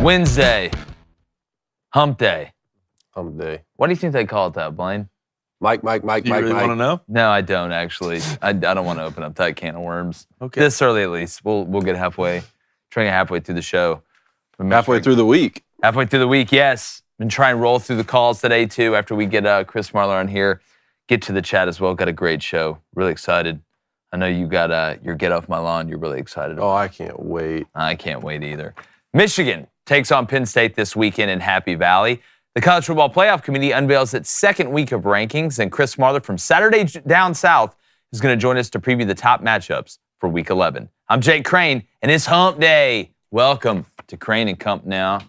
Wednesday. Hump day. Hump day. What do you think they call it that, Blaine? Mike. Do you really want to know? No, I don't actually. I don't want to open up that can of worms. Okay. This early at least. We'll get halfway through the show. Halfway through the week. Halfway through the week, yes. Been trying to roll through the calls today too after we get Chris Marler on here. Get to the chat as well. Got a great show. Really excited. I know you got your Get Off My Lawn. You're really excited about. Oh, I can't wait. I can't wait either. Michigan takes on Penn State this weekend in Happy Valley. The College Football Playoff Committee unveils its second week of rankings, and Chris Marler from Saturday Down South is going to join us to preview the top matchups for Week 11. I'm Jake Crane, and it's Hump Day. Welcome to Crane and Kump now.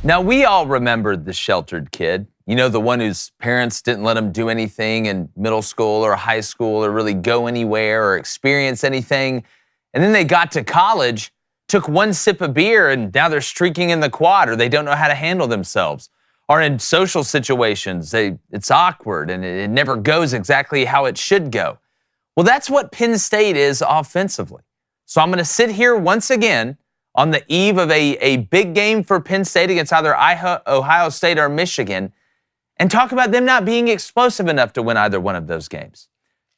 Now, we all remembered the sheltered kid. You know, the one whose parents didn't let him do anything in middle school or high school or really go anywhere or experience anything. And then they got to college, took one sip of beer, and now they're streaking in the quad, or they don't know how to handle themselves. Or in social situations, it's awkward and it never goes exactly how it should go. Well, that's what Penn State is offensively. So I'm going to sit here once again on the eve of a big game for Penn State against either Ohio State or Michigan, and talk about them not being explosive enough to win either one of those games.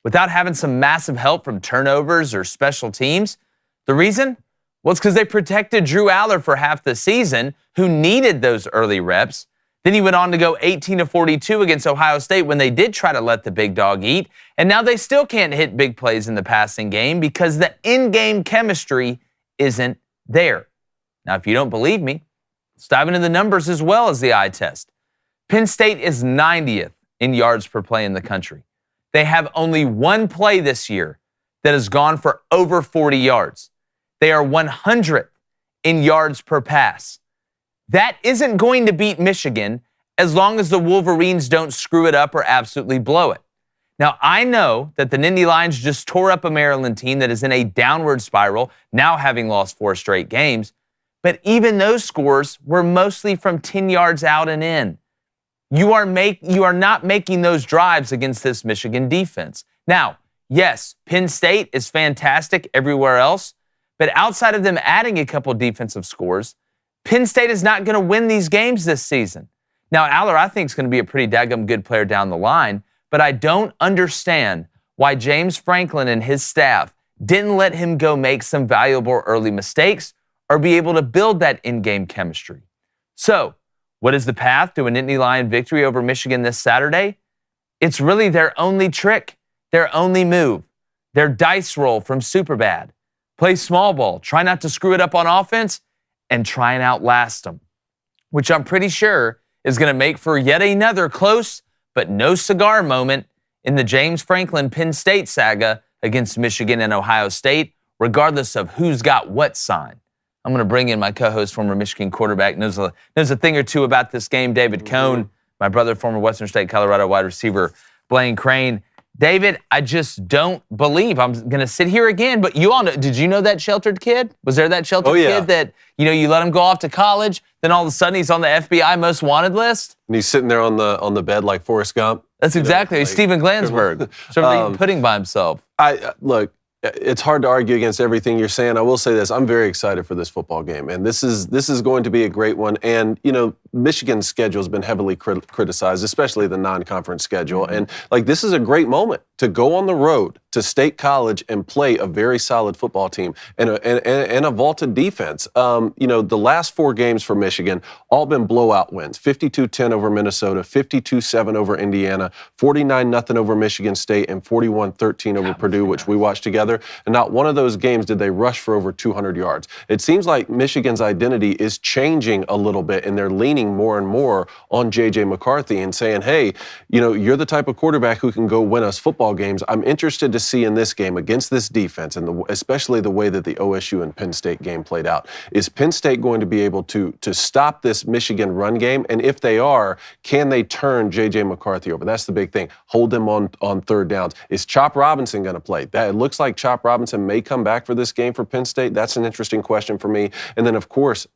Without having some massive help from turnovers or special teams. The reason? Well, it's because they protected Drew Aller for half the season, who needed those early reps. Then he went on to go 18-42 against Ohio State when they did try to let the big dog eat, and now they still can't hit big plays in the passing game because the in-game chemistry isn't there. Now, if you don't believe me, let's dive into the numbers as well as the eye test. Penn State is 90th in yards per play in the country. They have only one play this year that has gone for over 40 yards. They are 100th in yards per pass. That isn't going to beat Michigan as long as the Wolverines don't screw it up or absolutely blow it. Now, I know that the Nittany Lions just tore up a Maryland team that is in a downward spiral, now having lost 4 straight games, but even those scores were mostly from 10 yards out and in. You are not making those drives against this Michigan defense. Now, yes, Penn State is fantastic everywhere else, but outside of them adding a couple defensive scores, Penn State is not going to win these games this season. Now, Aller, I think, is going to be a pretty daggum good player down the line, but I don't understand why James Franklin and his staff didn't let him go make some valuable early mistakes or be able to build that in-game chemistry. So, what is the path to a Nittany Lion victory over Michigan this Saturday? It's really their only trick, their only move, their dice roll from Superbad. Play small ball, try not to screw it up on offense, and try and outlast them, which I'm pretty sure is going to make for yet another close but no cigar moment in the James Franklin Penn State saga against Michigan and Ohio State, regardless of who's got what sign. I'm going to bring in my co-host, former Michigan quarterback, knows a thing or two about this game, David Cohn, my brother, former Western State, Colorado wide receiver, Blaine Crane. David, I just don't believe I'm going to sit here again, but you all know, did you know that sheltered kid? Was there that sheltered kid that, you let him go off to college, then all of a sudden he's on the FBI most wanted list? And he's sitting there on the bed like Forrest Gump. That's exactly. Like Steven Glansberg. Eating pudding by himself. Look, it's hard to argue against everything you're saying. I will say this. I'm very excited for this football game, and this is going to be a great one. And, Michigan's schedule has been heavily criticized, especially the non-conference schedule. And, this is a great moment to go on the road to State College and play a very solid football team and a vaulted defense. The last 4 games for Michigan, all been blowout wins. 52-10 over Minnesota, 52-7 over Indiana, 49-0 over Michigan State, and 41-13 over Purdue, which we watched together. And not one of those games did they rush for over 200 yards. It seems like Michigan's identity is changing a little bit, and they're leaning leaning more and more on J.J. McCarthy and saying, hey, you're the type of quarterback who can go win us football games. I'm interested to see in this game against this defense, and especially the way that the OSU and Penn State game played out. Is Penn State going to be able to stop this Michigan run game? And if they are, can they turn J.J. McCarthy over? That's the big thing. Hold them on third downs. Is Chop Robinson going to play? It looks like Chop Robinson may come back for this game for Penn State. That's an interesting question for me. And then, of course,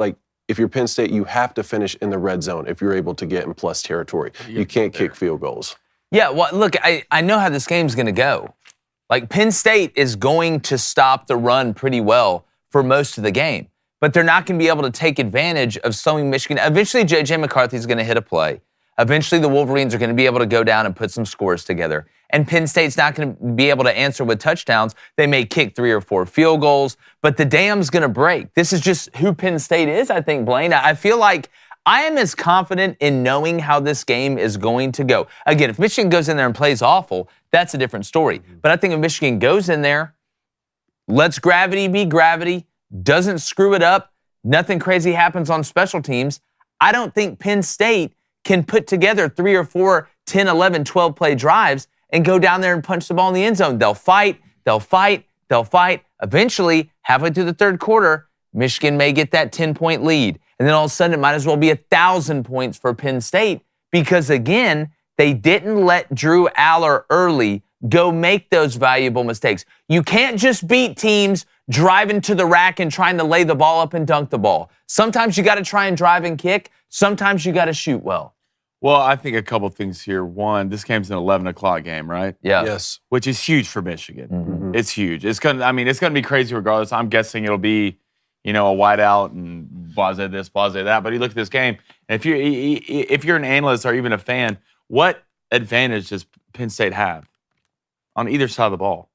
if you're Penn State, you have to finish in the red zone if you're able to get in plus territory. You can't kick field goals. Yeah, well, look, I know how this game's going to go. Penn State is going to stop the run pretty well for most of the game, but they're not going to be able to take advantage of slowing Michigan. Eventually, J.J. McCarthy's going to hit a play. Eventually, the Wolverines are going to be able to go down and put some scores together. And Penn State's not going to be able to answer with touchdowns. They may kick 3 or 4 field goals, but the dam's going to break. This is just who Penn State is, I think, Blaine. I feel like I am as confident in knowing how this game is going to go. Again, if Michigan goes in there and plays awful, that's a different story. But I think if Michigan goes in there, lets gravity be gravity, doesn't screw it up, nothing crazy happens on special teams, I don't think Penn State can put together 3 or 4, 10, 11, 12 play drives and go down there and punch the ball in the end zone. They'll fight. Eventually, halfway through the third quarter, Michigan may get that 10-point lead. And then all of a sudden, it might as well be 1,000 points for Penn State because, again, they didn't let Drew Aller early go make those valuable mistakes. You can't just beat teams driving to the rack and trying to lay the ball up and dunk the ball. Sometimes you got to try and drive and kick. Sometimes you got to shoot well. Well, I think a couple things here. One, this game's an 11 o'clock game, right? Yeah. Yes. Which is huge for Michigan. Mm-hmm. It's huge. It's gonna be crazy regardless. I'm guessing it'll be, a whiteout and blase this, blase that. But you look at this game, and if you're an analyst or even a fan, what advantage does Penn State have on either side of the ball?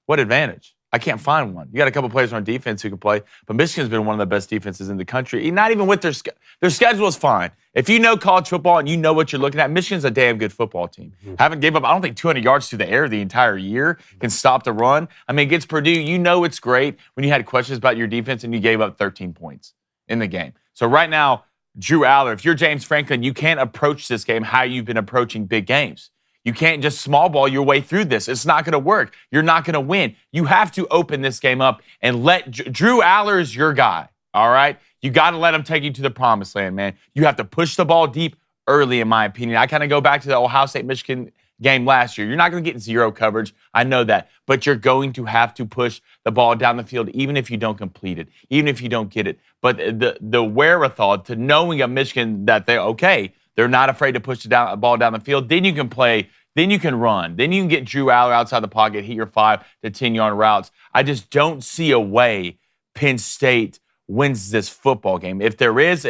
What advantage? I can't find one. You got a couple players on defense who can play, but Michigan's been one of the best defenses in the country. Not even with their schedule is fine. If you know college football and you know what you're looking at, Michigan's a damn good football team. Haven't gave up, I don't think, 200 yards through the air the entire year. Can stop the run. I mean, against Purdue, you know it's great when you had questions about your defense and you gave up 13 points in the game. So right now, Drew Aller, if you're James Franklin, you can't approach this game how you've been approaching big games. You can't just small ball your way through this. It's not going to work. You're not going to win. You have to open this game up and let Drew Aller is your guy, all right? You got to let him take you to the promised land, man. You have to push the ball deep early, in my opinion. I kind of go back to the Ohio State-Michigan game last year. You're not going to get zero coverage. I know that. But you're going to have to push the ball down the field, even if you don't complete it, even if you don't get it. But the wherewithal to knowing of Michigan that they're not afraid to push the ball down the field. Then you can play. Then you can run. Then you can get Drew Aller outside the pocket, hit your 5 to 10-yard routes. I just don't see a way Penn State wins this football game. If there is,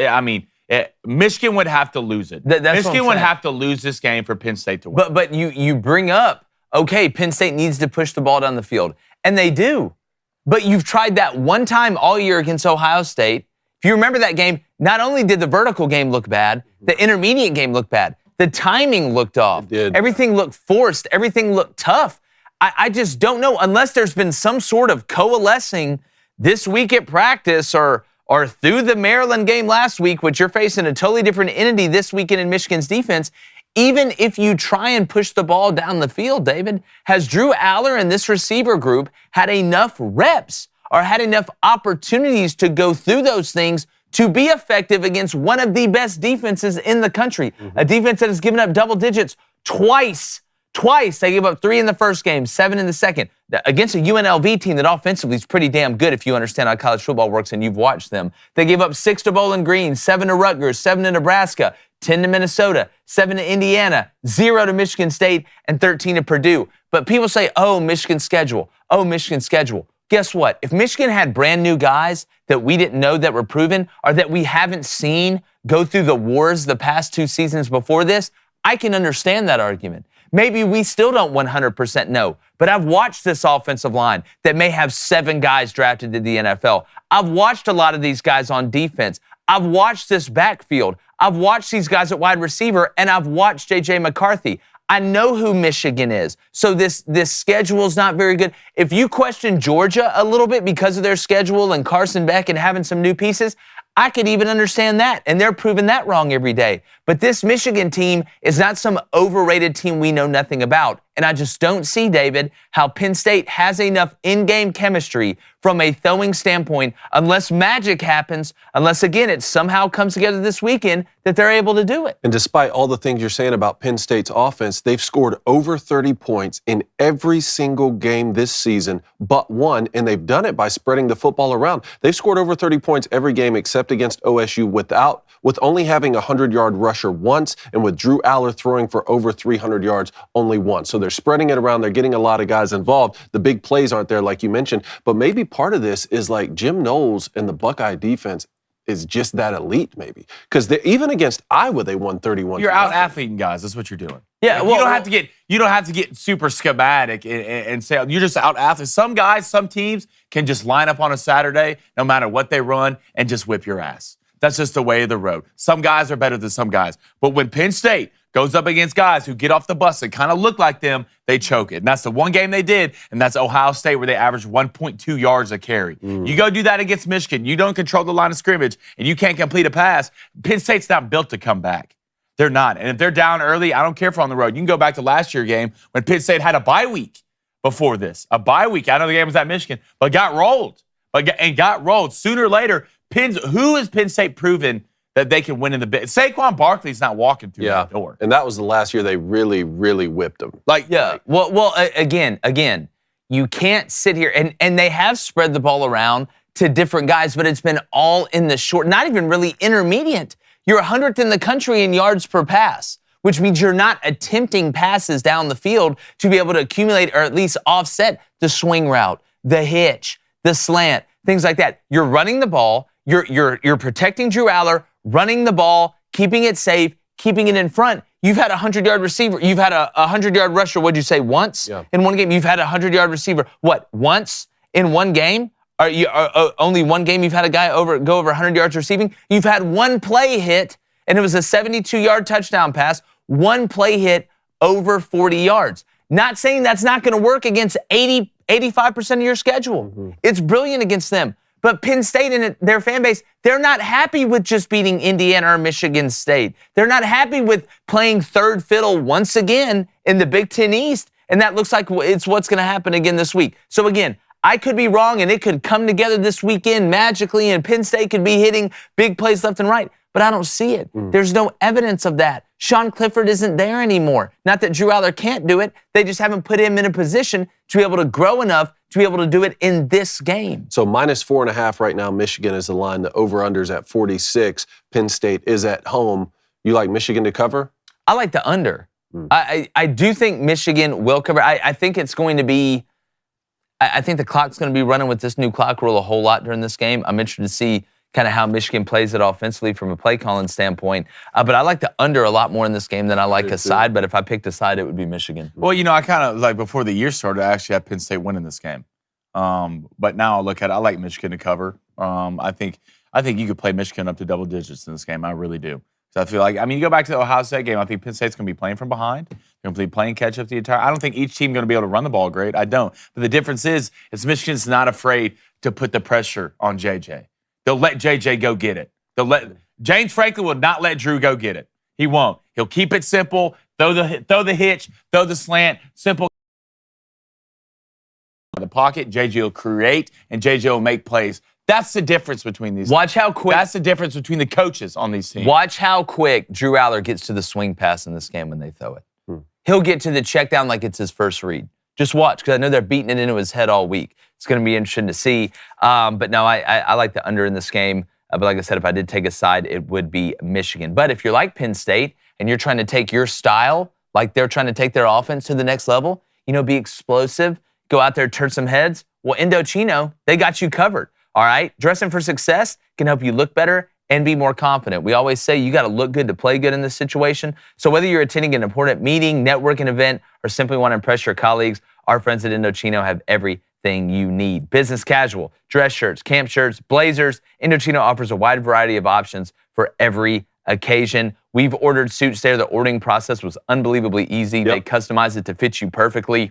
Michigan would have to lose it. Michigan would have to lose this game for Penn State to win. But you bring up, Penn State needs to push the ball down the field. And they do. But you've tried that one time all year against Ohio State. If you remember that game, not only did the vertical game look bad, the intermediate game looked bad. The timing looked off. It did. Everything looked forced. Everything looked tough. I just don't know, unless there's been some sort of coalescing this week at practice or through the Maryland game last week, which you're facing a totally different entity this weekend in Michigan's defense. Even if you try and push the ball down the field, David, has Drew Aller and this receiver group had enough reps or had enough opportunities to go through those things to be effective against one of the best defenses in the country? A defense that has given up double digits twice. They gave up 3 in the first game, 7 in the second. Against a UNLV team that offensively is pretty damn good if you understand how college football works and you've watched them. They gave up 6 to Bowling Green, 7 to Rutgers, 7 to Nebraska, 10 to Minnesota, 7 to Indiana, 0 to Michigan State, and 13 to Purdue. But people say, Michigan's schedule. Guess what? If Michigan had brand new guys that we didn't know that were proven or that we haven't seen go through the wars the past 2 seasons before this, I can understand that argument. Maybe we still don't 100% know, but I've watched this offensive line that may have 7 guys drafted to the NFL. I've watched a lot of these guys on defense. I've watched this backfield. I've watched these guys at wide receiver, and I've watched J.J. McCarthy. I know who Michigan is. So this schedule is not very good. If you question Georgia a little bit because of their schedule and Carson Beck and having some new pieces, I could even understand that, and they're proving that wrong every day. But this Michigan team is not some overrated team we know nothing about. And I just don't see, David, how Penn State has enough in-game chemistry from a throwing standpoint, unless magic happens, unless, again, it somehow comes together this weekend, that they're able to do it. And despite all the things you're saying about Penn State's offense, they've scored over 30 points in every single game this season but one, and they've done it by spreading the football around. They've scored over 30 points every game except against OSU with only having a 100-yard rusher once, and with Drew Aller throwing for over 300 yards only once. So they're spreading it around. They're getting a lot of guys involved. The big plays aren't there, like you mentioned. But maybe part of this is like Jim Knowles and the Buckeye defense is just that elite, maybe. Because even against Iowa, they won 31. You're out-athleting guys. That's what you're doing. Yeah, well, you don't have to get super schematic and say you're just out-athleting. Some guys, some teams can just line up on a Saturday, no matter what they run, and just whip your ass. That's just the way of the road. Some guys are better than some guys. But when Penn State goes up against guys who get off the bus and kind of look like them, they choke it. And that's the one game they did, and that's Ohio State, where they averaged 1.2 yards a carry. You go do that against Michigan. You don't control the line of scrimmage, and you can't complete a pass. Penn State's not built to come back. They're not. And if they're down early, I don't care if they're on the road. You can go back to last year's game when Penn State had a bye week before this. A bye week. I know the game was at Michigan, but got rolled. Got rolled. Sooner or later, who has Penn State proven that they can win in the big? Saquon Barkley's not walking through that door. And that was the last year they really, really whipped them. Again, you can't sit here, and they have spread the ball around to different guys, but it's been all in the short, not even really intermediate. You're 100th in the country in yards per pass, which means you're not attempting passes down the field to be able to accumulate or at least offset the swing route, the hitch, the slant, things like that. You're running the ball. You're protecting Drew Aller, running the ball, keeping it safe, keeping it in front. You've had a 100-yard receiver. You've had a 100-yard rusher, what'd you say, once in one game? You've had a 100-yard receiver, once in one game? Only one game you've had a guy go over 100 yards receiving? You've had one play hit, and it was a 72-yard touchdown pass, one play hit over 40 yards. Not saying that's not going to work against 85% of your schedule. It's brilliant against them. But Penn State and their fan base, they're not happy with just beating Indiana or Michigan State. They're not happy with playing third fiddle once again in the Big Ten East, and that looks like it's what's going to happen again this week. So again, I could be wrong, and it could come together this weekend magically, and Penn State could be hitting big plays left and right, but I don't see it. There's no evidence of that. Sean Clifford isn't there anymore. Not that Drew Aller can't do it. They just haven't put him in a position to be able to grow enough to be able to do it in this game. So -4.5 right now. Michigan is the line. The over-under's at 46. Penn State is at home. You like Michigan to cover? I like the under. I do think Michigan will cover. I think it's going to be, I think the clock's going to be running with this new clock rule a whole lot during this game. I'm interested to see kind of how Michigan plays it offensively from a play calling standpoint. But I like the under a lot more in this game than I like a side. But if I picked a side, it would be Michigan. Well, I kind of, like, before the year started, I actually had Penn State winning this game. But now I look at it, I like Michigan to cover. I think you could play Michigan up to double digits in this game. I really do. So I feel like, you go back to the Ohio State game, I think Penn State's going to be playing from behind. They're going to be playing catch-up the entire. I don't think each team going to be able to run the ball great. I don't. But the difference is Michigan's not afraid to put the pressure on JJ. They'll let JJ go get it. James Franklin will not let Drew go get it. He won't. He'll keep it simple, throw the hitch, throw the slant, simple. In the pocket, JJ will create, and JJ will make plays. That's the difference between these. Watch how quick. That's the difference between the coaches on these teams. Watch how quick Drew Aller gets to the swing pass in this game when they throw it. He'll get to the check down like it's his first read. Just watch, because I know they're beating it into his head all week. It's going to be interesting to see. But no, I like the under in this game. But like I said, if I did take a side, it would be Michigan. But if you're like Penn State and you're trying to take your style, like they're trying to take their offense to the next level, be explosive, go out there, turn some heads. Well, Indochino, they got you covered. All right? Dressing for success can help you look better and be more confident. We always say you got to look good to play good in this situation. So whether you're attending an important meeting, networking event, or simply want to impress your colleagues, our friends at Indochino have everything you need. Business casual, dress shirts, camp shirts, blazers. Indochino offers a wide variety of options for every occasion. We've ordered suits there. The ordering process was unbelievably easy. They customized it to fit you perfectly.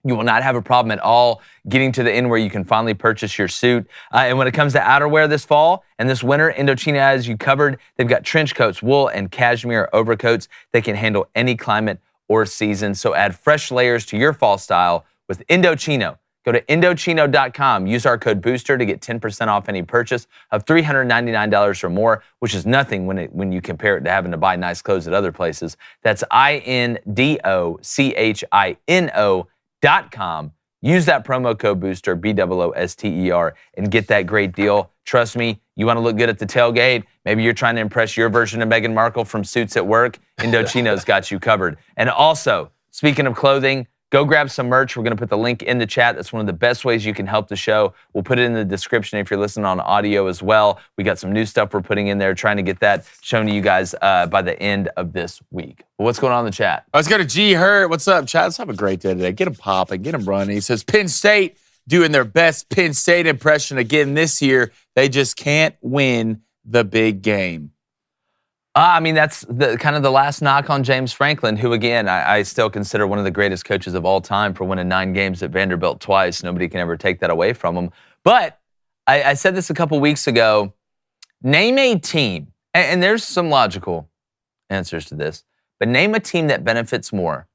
You will not have a problem at all getting to the end where you can finally purchase your suit. And when it comes to outerwear this fall and this winter, Indochino has you covered. They've got trench coats, wool, and cashmere overcoats that can handle any climate or season. So add fresh layers to your fall style with Indochino. Go to Indochino.com. Use our code BOOSTER to get 10% off any purchase of $399 or more, which is nothing when you compare it to having to buy nice clothes at other places. That's INDOCHINO.com. Use that promo code BOOSTER, BOOSTER, and get that great deal. Trust me, you want to look good at the tailgate. Maybe you're trying to impress your version of Meghan Markle from Suits at Work. Indochino's got you covered. And also, speaking of clothing, go grab some merch. We're going to put the link in the chat. That's one of the best ways you can help the show. We'll put it in the description if you're listening on audio as well. We got some new stuff we're putting in there, trying to get that shown to you guys by the end of this week. Well, what's going on in the chat? Let's go to G. Hurt. What's up, chat? Let's have a great day today. Get them popping. Get them running. He says, Penn State doing their best Penn State impression again this year. They just can't win the big game. I mean, that's kind of the last knock on James Franklin, who, again, I still consider one of the greatest coaches of all time for winning 9 games at Vanderbilt twice. Nobody can ever take that away from him. But I said this a couple weeks ago. Name a team, and there's some logical answers to this, but name a team that benefits more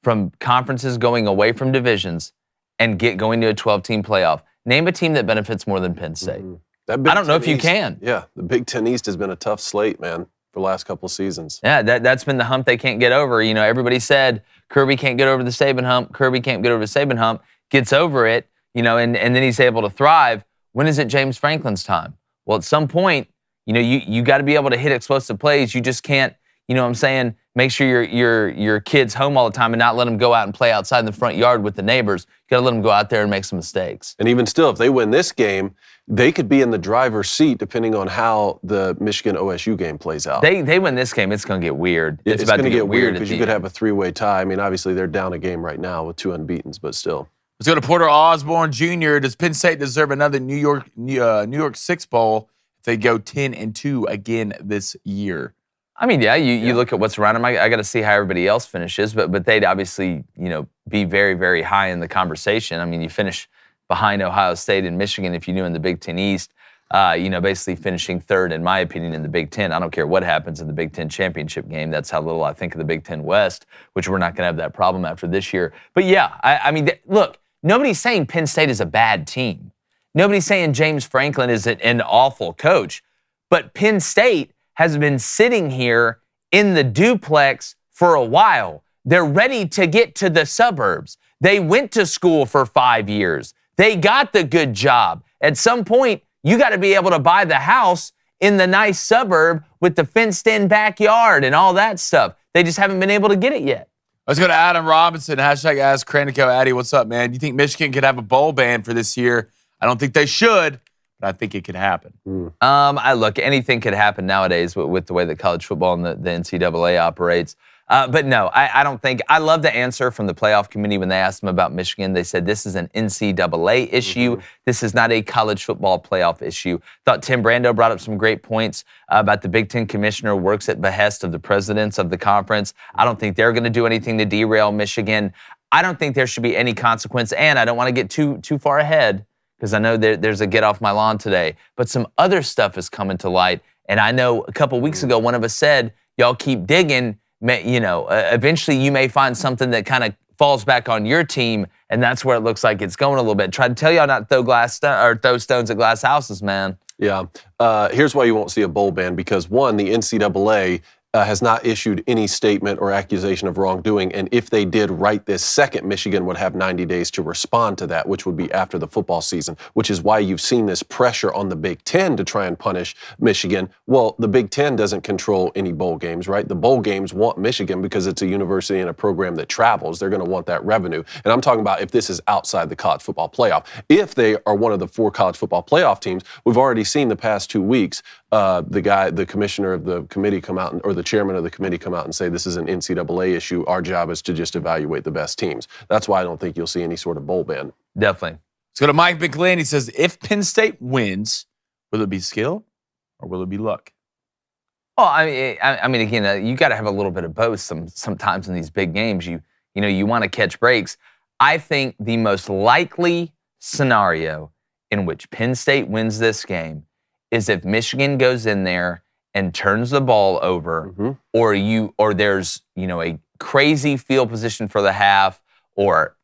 from conferences going away from divisions and going to a 12-team playoff. Name a team that benefits more than Penn State. Mm-hmm. I don't know if you can. Yeah, the Big Ten East has been a tough slate, man, for the last couple seasons. Yeah, that's been the hump they can't get over. You know, everybody said Kirby can't get over the Saban hump. Kirby can't get over the Saban hump. Gets over it, you know, and then he's able to thrive. When is it James Franklin's time? Well, at some point, you know, you got to be able to hit explosive plays. You just can't, you know what I'm saying, make sure your kid's home all the time and not let them go out and play outside in the front yard with the neighbors. You got to let them go out there and make some mistakes. And even still, if they win this game, they could be in the driver's seat depending on how the Michigan-OSU game plays out. They win this game, it's going to get weird. It's about to get weird because you could end. have a 3-way tie. I mean, obviously, they're down a game right now with 2 unbeatens, but still. Let's go to Porter Osborne Jr. Does Penn State deserve another New York Six Bowl if they go 10-2 again this year? I mean, yeah, you look at what's around them. I got to see how everybody else finishes, but they'd obviously, you know, be very, very high in the conversation. I mean, you finish behind Ohio State and Michigan if you do in the Big Ten East, you know, basically finishing third, in my opinion, in the Big Ten. I don't care what happens in the Big Ten championship game. That's how little I think of the Big Ten West, which we're not going to have that problem after this year. But yeah, I mean, look, nobody's saying Penn State is a bad team. Nobody's saying James Franklin is an awful coach. But Penn State has been sitting here in the duplex for a while. They're ready to get to the suburbs. They went to school for 5 years. They got the good job. At some point, you got to be able to buy the house in the nice suburb with the fenced-in backyard and all that stuff. They just haven't been able to get it yet. Let's go to Adam Robinson. Hashtag Ask Cranico. Addy, what's up, man? Do you think Michigan could have a bowl ban for this year? I don't think they should, but I think it could happen. Look, anything could happen nowadays with the way that college football and the NCAA operates. But no, I don't think. I love the answer from the playoff committee when they asked them about Michigan. They said this is an NCAA issue. This is not a college football playoff issue. Thought Tim Brando brought up some great points about the Big Ten commissioner works at behest of the presidents of the conference. I don't think they're going to do anything to derail Michigan. I don't think there should be any consequence, and I don't want to get too far ahead because I know there's a get off my lawn today. But some other stuff is coming to light, and I know a couple weeks ago one of us said, y'all keep digging. You know, eventually you may find something that kind of falls back on your team, and that's where it looks like it's going a little bit. Try to tell y'all not to throw stones at glass houses, man. Yeah. Here's why you won't see a bowl ban, because one, the NCAA has not issued any statement or accusation of wrongdoing, and if they did right this second, Michigan would have 90 days to respond to that, which would be after the football season, which is why you've seen this pressure on the Big Ten to try and punish Michigan. Well, the Big Ten doesn't control any bowl games, right? The bowl games want Michigan because it's a university and a program that travels. They're going to want that revenue. And I'm talking about if this is outside the college football playoff. If they are one of the 4 college football playoff teams, we've already seen the past 2 weeks the commissioner of the committee come out, or the chairman of the committee come out and say this is an NCAA issue. Our job is to just evaluate the best teams. That's why I don't think you'll see any sort of bowl ban. Definitely. Let's go to Mike McLean. He says, if Penn State wins, will it be skill or will it be luck? Well, I mean, again, you got to have a little bit of both. Sometimes in these big games, you want to catch breaks. I think the most likely scenario in which Penn State wins this game is if Michigan goes in there and turns the ball over, or there's a crazy field position for the half, or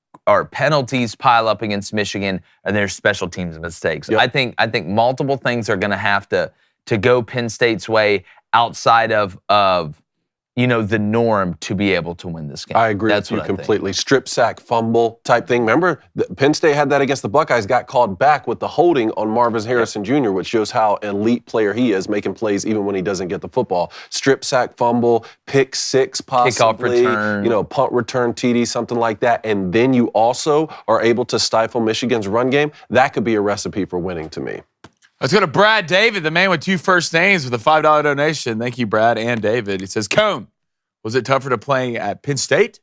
penalties pile up against Michigan, and there's special teams mistakes. Yep. I think multiple things are going to have to go Penn State's way outside of the norm to be able to win this game. I agree with you completely. Strip sack, fumble type thing. Remember, Penn State had that against the Buckeyes, got called back with the holding on Marvin Harrison Jr., which shows how elite player he is, making plays even when he doesn't get the football. Strip sack, fumble, pick six possibly, kickoff return. Punt return, TD, something like that. And then you also are able to stifle Michigan's run game. That could be a recipe for winning to me. Let's go to Brad David, the man with two first names, with a $5 donation. Thank you, Brad and David. He says, Cone, was it tougher to play at Penn State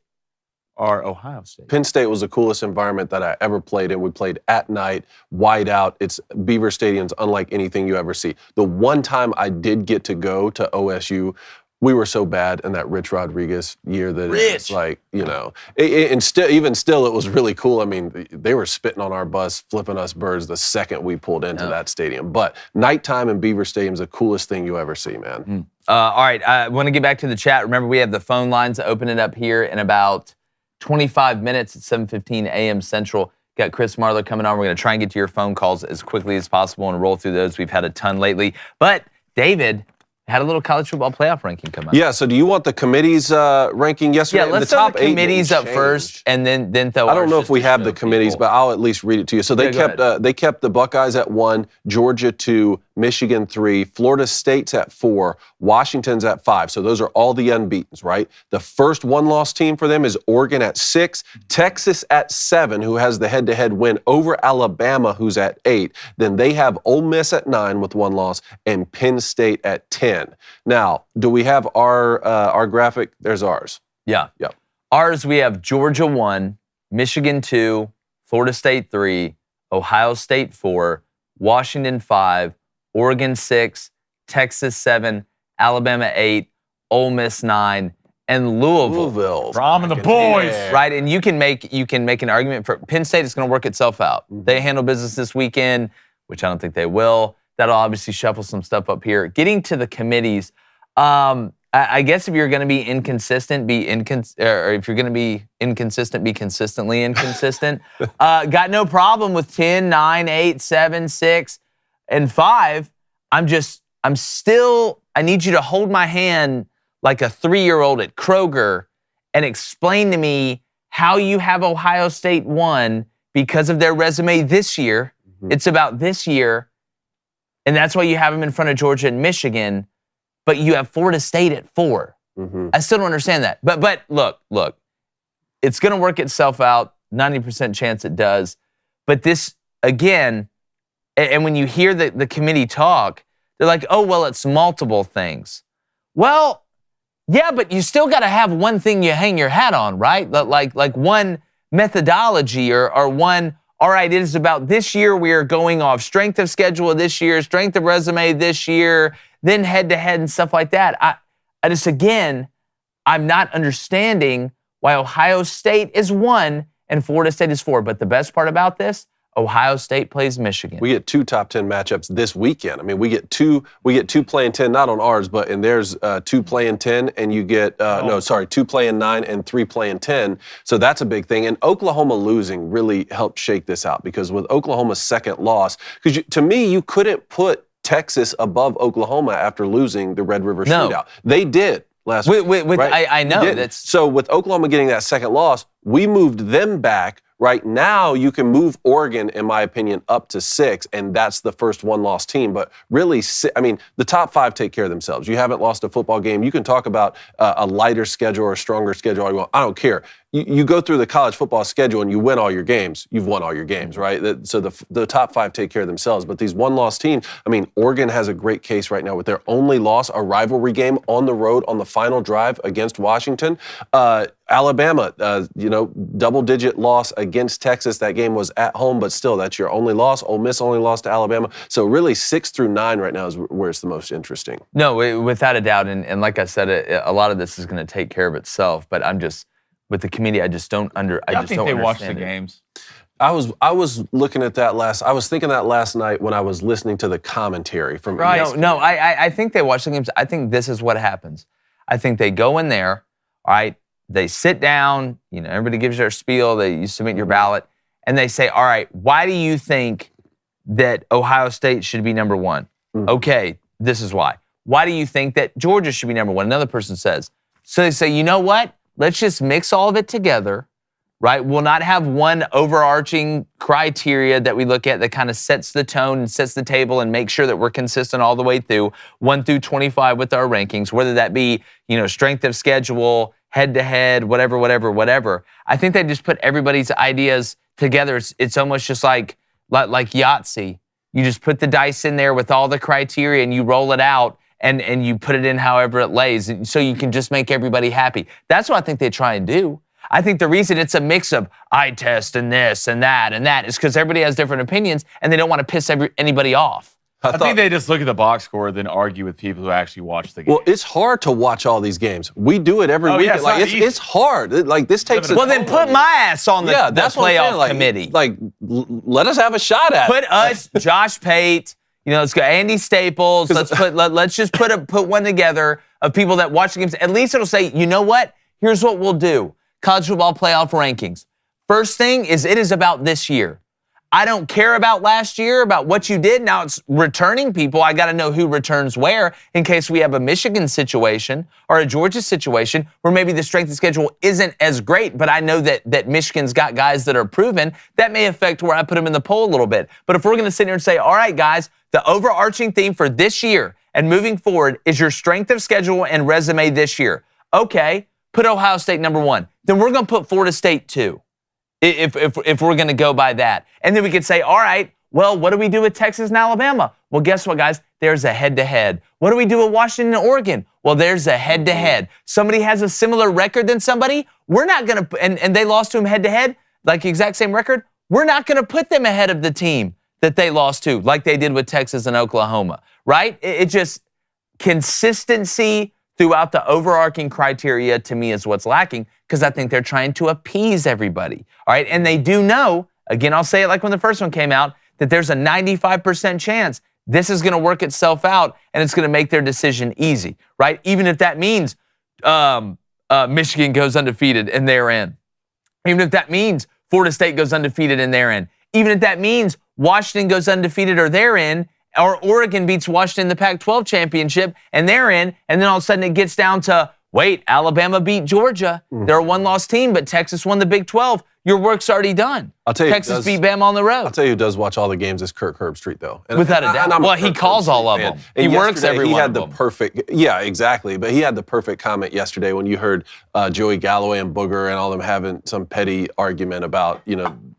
or Ohio State? Penn State was the coolest environment that I ever played in. We played at night, wide out. Beaver Stadium's unlike anything you ever see. The one time I did get to go to OSU, we were so bad in that Rich Rodriguez year that it's like, and still it was really cool. I mean, they were spitting on our bus, flipping us birds the second we pulled into that stadium. But nighttime in Beaver Stadium is the coolest thing you ever see, man. All right, I want to get back to the chat. Remember, we have the phone lines opening up here in about 25 minutes at 7:15 a.m. Central. Got Chris Marler coming on. We're going to try and get to your phone calls as quickly as possible and roll through those. We've had a ton lately. But David had a little college football playoff ranking come out. Yeah, so do you want the committee's ranking yesterday? Yeah, let's throw the committees up first, and then throw. I don't know if we have the committees, but I'll at least read it to you. So they kept the Buckeyes at 1, Georgia 2, Michigan 3, Florida State's at 4, Washington's at 5. So those are all the unbeatens, right? The first one-loss team for them is Oregon at 6, Texas at 7, who has the head-to-head win over Alabama, who's at 8. Then they have Ole Miss at 9 with 1 loss, and Penn State at 10. Now, do we have our graphic? There's ours. Yeah. Ours, we have Georgia 1, Michigan 2, Florida State 3, Ohio State 4, Washington 5, Oregon 6, Texas 7, Alabama 8, Ole Miss 9, and Louisville. Rom and the boys. Right, and you can make an argument for Penn State is going to work itself out. They handle business this weekend, which I don't think they will. That'll obviously shuffle some stuff up here. Getting to the committees, I guess if you're going to be inconsistent, or if you're going to be inconsistent, be consistently inconsistent. Got no problem with 10, 9, 8, 7, 6, and 5. I need you to hold my hand like a 3-year-old at Kroger and explain to me how you have Ohio State 1 because of their resume this year. It's about this year. And that's why you have them in front of Georgia and Michigan, but you have Florida State at 4. I still don't understand that. But look, it's going to work itself out. 90% chance it does. But this, again, and when you hear the committee talk, they're like, oh, well, it's multiple things. Well, yeah, but you still got to have one thing you hang your hat on, right? Like one methodology or one, all right, it is about this year we are going off strength of schedule this year, strength of resume this year, then head-to-head and stuff like that. I just, again, I'm not understanding why Ohio State is 1 and Florida State is 4. But the best part about this, Ohio State plays Michigan. We get 2 top 10 matchups this weekend. I mean, we get two playing 10, not on ours, but and there's 2 playing 10, and you get 2 playing 9 and 3 playing 10. So that's a big thing. And Oklahoma losing really helped shake this out, because with Oklahoma's second loss, because to me, you couldn't put Texas above Oklahoma after losing the Red River Shootout. They did last week. Right? I know. So with Oklahoma getting that second loss, we moved them back. Right now, you can move Oregon, in my opinion, up to 6, and that's the first one-loss team. But really, the top 5 take care of themselves. You haven't lost a football game. You can talk about a lighter schedule or a stronger schedule all you want. I don't care. You go through the college football schedule and you win all your games. You've won all your games, right? So the top 5 take care of themselves. But these one-loss teams, I mean, Oregon has a great case right now with their only loss, a rivalry game on the road on the final drive against Washington. Alabama, double-digit loss against Texas. That game was at home, but still, that's your only loss. Ole Miss only lost to Alabama. So really, 6 through 9 right now is where it's the most interesting. No, without a doubt. And like I said, a lot of this is going to take care of itself. But with the committee. I just don't I think they watch the games. I was looking at that I was thinking that last night when I was listening to the commentary from ESPN. No, I think they watch the games. I think this is what happens. I think they go in there, all right, they sit down, everybody gives their spiel, you submit your ballot, and they say, all right, why do you think that Ohio State should be number one? Okay, this is why. Why do you think that Georgia should be number one? Another person says. So they say, you know what? Let's just mix all of it together. Right? We'll not have one overarching criteria that we look at that kind of sets the tone and sets the table and make sure that we're consistent all the way through 1 through 25 with our rankings, whether that be, strength of schedule, head-to-head, whatever. I think they just put everybody's ideas together. It's almost just like Yahtzee. You just put the dice in there with all the criteria and you roll it out and you put it in however it lays so you can just make everybody happy. That's what I think they try and do. I think the reason it's a mix of eye test and this and that is because everybody has different opinions and they don't want to piss anybody off. I think they just look at the box score and then argue with people who actually watch the game. Well, it's hard to watch all these games. We do it every week. Yeah, it's hard. This takes. Well, then put my ass on the playoff committee. Let us have a shot at it. Put us, Josh Pate. Let's go Andy Staples. Let's just put one together of people that watch the games. At least it'll say, you know what? Here's what we'll do. College football playoff rankings. First thing is it is about this year. I don't care about last year, about what you did. Now it's returning people. I got to know who returns where in case we have a Michigan situation or a Georgia situation where maybe the strength of schedule isn't as great, but I know that Michigan's got guys that are proven. That may affect where I put them in the poll a little bit. But if we're going to sit here and say, all right, guys, the overarching theme for this year and moving forward is your strength of schedule and resume this year. Okay, put Ohio State number one. Then we're going to put Florida State two. If we're going to go by that. And then we could say, all right, well, what do we do with Texas and Alabama? Well, guess what, guys? There's a head-to-head. What do we do with Washington and Oregon? Well, there's a head-to-head. Somebody has a similar record than somebody. We're not going to, and they lost to them head-to-head, like the exact same record. We're not going to put them ahead of the team that they lost to, like they did with Texas and Oklahoma, right? It just, consistency throughout the overarching criteria to me is what's lacking because I think they're trying to appease everybody, all right? And they do know, again, I'll say it like when the first one came out, that there's a 95% chance this is going to work itself out and it's going to make their decision easy, right? Even if that means Michigan goes undefeated and they're in. Even if that means Florida State goes undefeated and they're in. Even if that means Washington goes undefeated or they're in, or Oregon beats Washington in the Pac-12 championship and they're in, and then all of a sudden it gets down to, wait, Alabama beat Georgia. They're a one-loss team, but Texas won the Big 12. Your work's already done. I'll tell you, Texas beat Bama on the road. I'll tell you who does watch all the games is Kirk Herbstreit, though. Without a doubt. Well, he calls all of them. He works every one of them. He had the perfect, yeah, exactly. But he had the perfect comment yesterday when you heard Joey Galloway and Booger and all them having some petty argument about,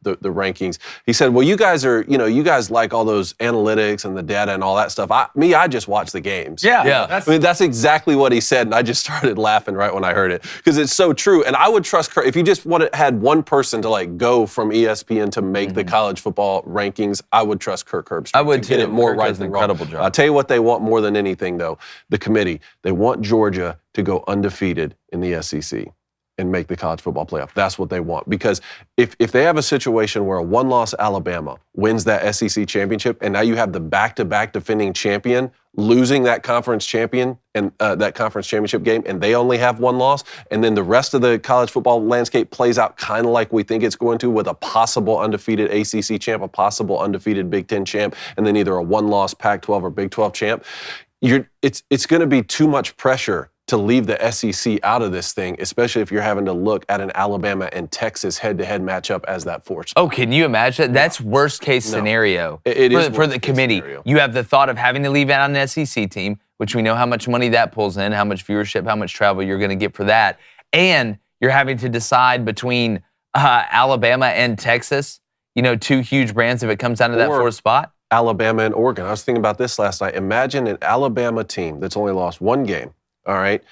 the rankings. He said, well, you guys like all those analytics and the data and all that stuff. I just watch the games. Yeah. That's exactly what he said, and I just started laughing right when I heard it because it's so true. And I would trust Kirk if you just had one person to go from ESPN to make the college football rankings. I would trust Kirk Herbstreit. I would to get it more right than wrong. Incredible job. I'll tell you what they want more than anything, though. The committee, they want Georgia to go undefeated in the SEC and make the college football playoff. That's what they want. Because if they have a situation where a one-loss Alabama wins that SEC championship, and now you have the back-to-back defending champion losing that conference champion and that conference championship game, and they only have one loss, and then the rest of the college football landscape plays out kind of like we think it's going to with a possible undefeated ACC champ, a possible undefeated Big Ten champ, and then either a one-loss Pac-12 or Big 12 champ, it's going to be too much pressure to leave the SEC out of this thing, especially if you're having to look at an Alabama and Texas head-to-head matchup as that fourth spot. Oh, can you imagine? That's worst-case scenario for the committee. Scenario. You have the thought of having to leave out an SEC team, which we know how much money that pulls in, how much viewership, how much travel you're going to get for that, and you're having to decide between Alabama and Texas, two huge brands if it comes down to that fourth spot. Alabama and Oregon. I was thinking about this last night. Imagine an Alabama team that's only lost one game, all right,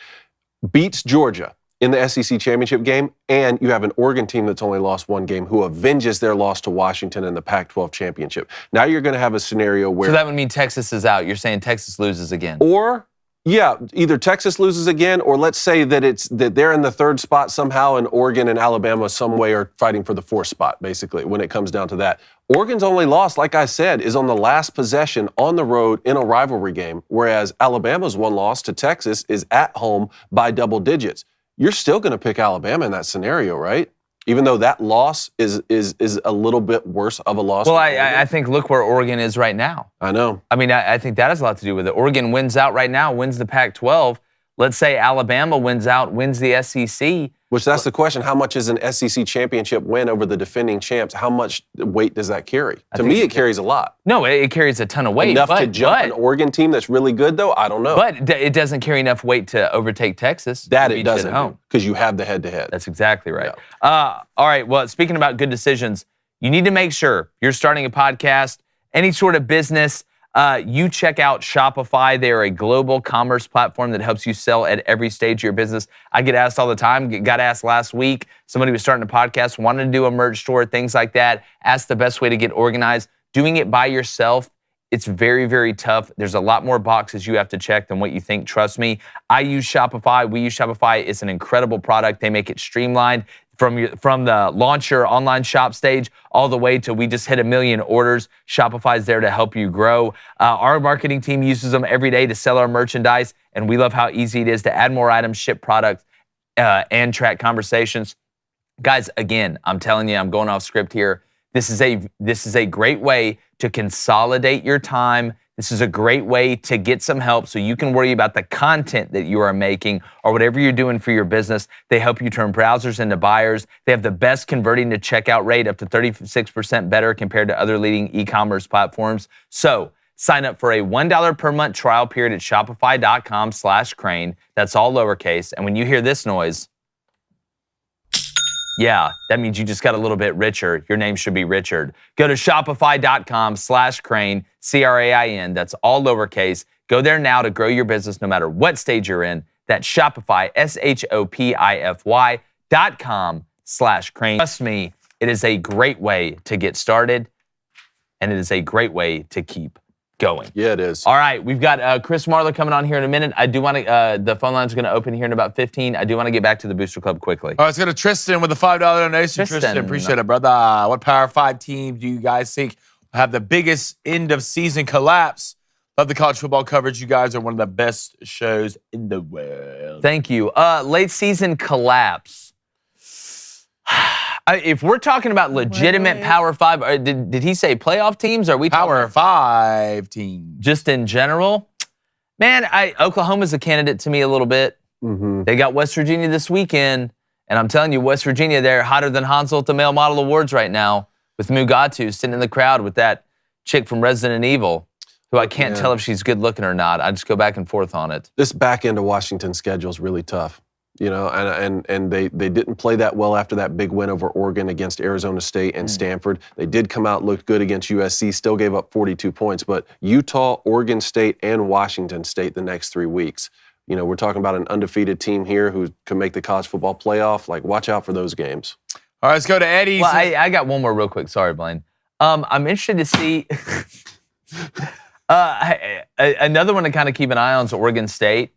beats Georgia in the SEC championship game, and you have an Oregon team that's only lost one game who avenges their loss to Washington in the Pac-12 championship. Now you're going to have a scenario where... So that would mean Texas is out. You're saying Texas loses again. Or Yeah, either Texas loses again, or let's say that they're in the third spot somehow, and Oregon and Alabama some way are fighting for the fourth spot, basically, when it comes down to that. Oregon's only loss, like I said, is on the last possession on the road in a rivalry game, whereas Alabama's one loss to Texas is at home by double digits. You're still going to pick Alabama in that scenario, right? Even though that loss is a little bit worse of a loss. Well, I think look where Oregon is right now. I know. I mean, I think that has a lot to do with it. Oregon wins out right now, wins the Pac-12. Let's say Alabama wins out, wins the SEC. Which that's the question. How much is an SEC championship win over the defending champs? How much weight does that carry? To me, it carries a lot. No, it carries a ton of weight. Enough to jump an Oregon team that's really good, though? I don't know. But it doesn't carry enough weight to overtake Texas. That it doesn't, because you have the head-to-head. That's exactly right. Yeah. All right, well, speaking about good decisions, you need to make sure you're starting a podcast, any sort of business, you check out Shopify. They are a global commerce platform that helps you sell at every stage of your business. I get asked all the time. Got asked last week. Somebody was starting a podcast, wanted to do a merch store, things like that. Asked the best way to get organized. Doing it by yourself, it's very, very tough. There's a lot more boxes you have to check than what you think. Trust me. I use Shopify. We use Shopify. It's an incredible product. They make it streamlined. From the launch your online shop stage all the way to we just hit 1 million orders. Shopify's there to help you grow. Our marketing team uses them every day to sell our merchandise, and we love how easy it is to add more items, ship products, and track conversations. Guys, again, I'm telling you, I'm going off script here. This is a great way to consolidate your time. This is a great way to get some help so you can worry about the content that you are making or whatever you're doing for your business. They help you turn browsers into buyers. They have the best converting to checkout rate, up to 36% better compared to other leading e-commerce platforms. So sign up for a $1 per month trial period at shopify.com/crane. That's all lowercase. And when you hear this noise, yeah, that means you just got a little bit richer. Your name should be Richard. Go to shopify.com/crane, CRAIN. That's all lowercase. Go there now to grow your business no matter what stage you're in. That's Shopify, SHOPIFY.com/crane. Trust me, it is a great way to get started, and it is a great way to keep going. Yeah, it is. All right, we've got Chris Marler coming on here in a minute. I do want to, the phone lines are going to open here in about 15. I do want to get back to the Booster Club quickly. All right, let's go to Tristan with a $5 donation. Tristan, appreciate it, brother. What Power 5 team do you guys think will have the biggest end-of-season collapse? Love the college football coverage. You guys are one of the best shows in the world. Thank you. Late season collapse. If we're talking about legitimate Power 5, did he say playoff teams? Or are we Power 5 teams? Just in general? Man, Oklahoma's a candidate to me a little bit. Mm-hmm. They got West Virginia this weekend, and I'm telling you, West Virginia, they're hotter than Hansel at the Male Model Awards right now with Mugatu sitting in the crowd with that chick from Resident Evil, who I can't tell if she's good looking or not. I just go back and forth on it. This back end of Washington schedule is really tough. You know, and they didn't play that well after that big win over Oregon against Arizona State and Stanford. They did come out, looked good against USC, still gave up 42 points. But Utah, Oregon State, and Washington State the next 3 weeks. You know, we're talking about an undefeated team here who can make the college football playoff. Like, watch out for those games. All right, let's go to Eddie. Well, I got one more real quick. Sorry, Blaine. I'm interested to see another one to kind of keep an eye on is Oregon State.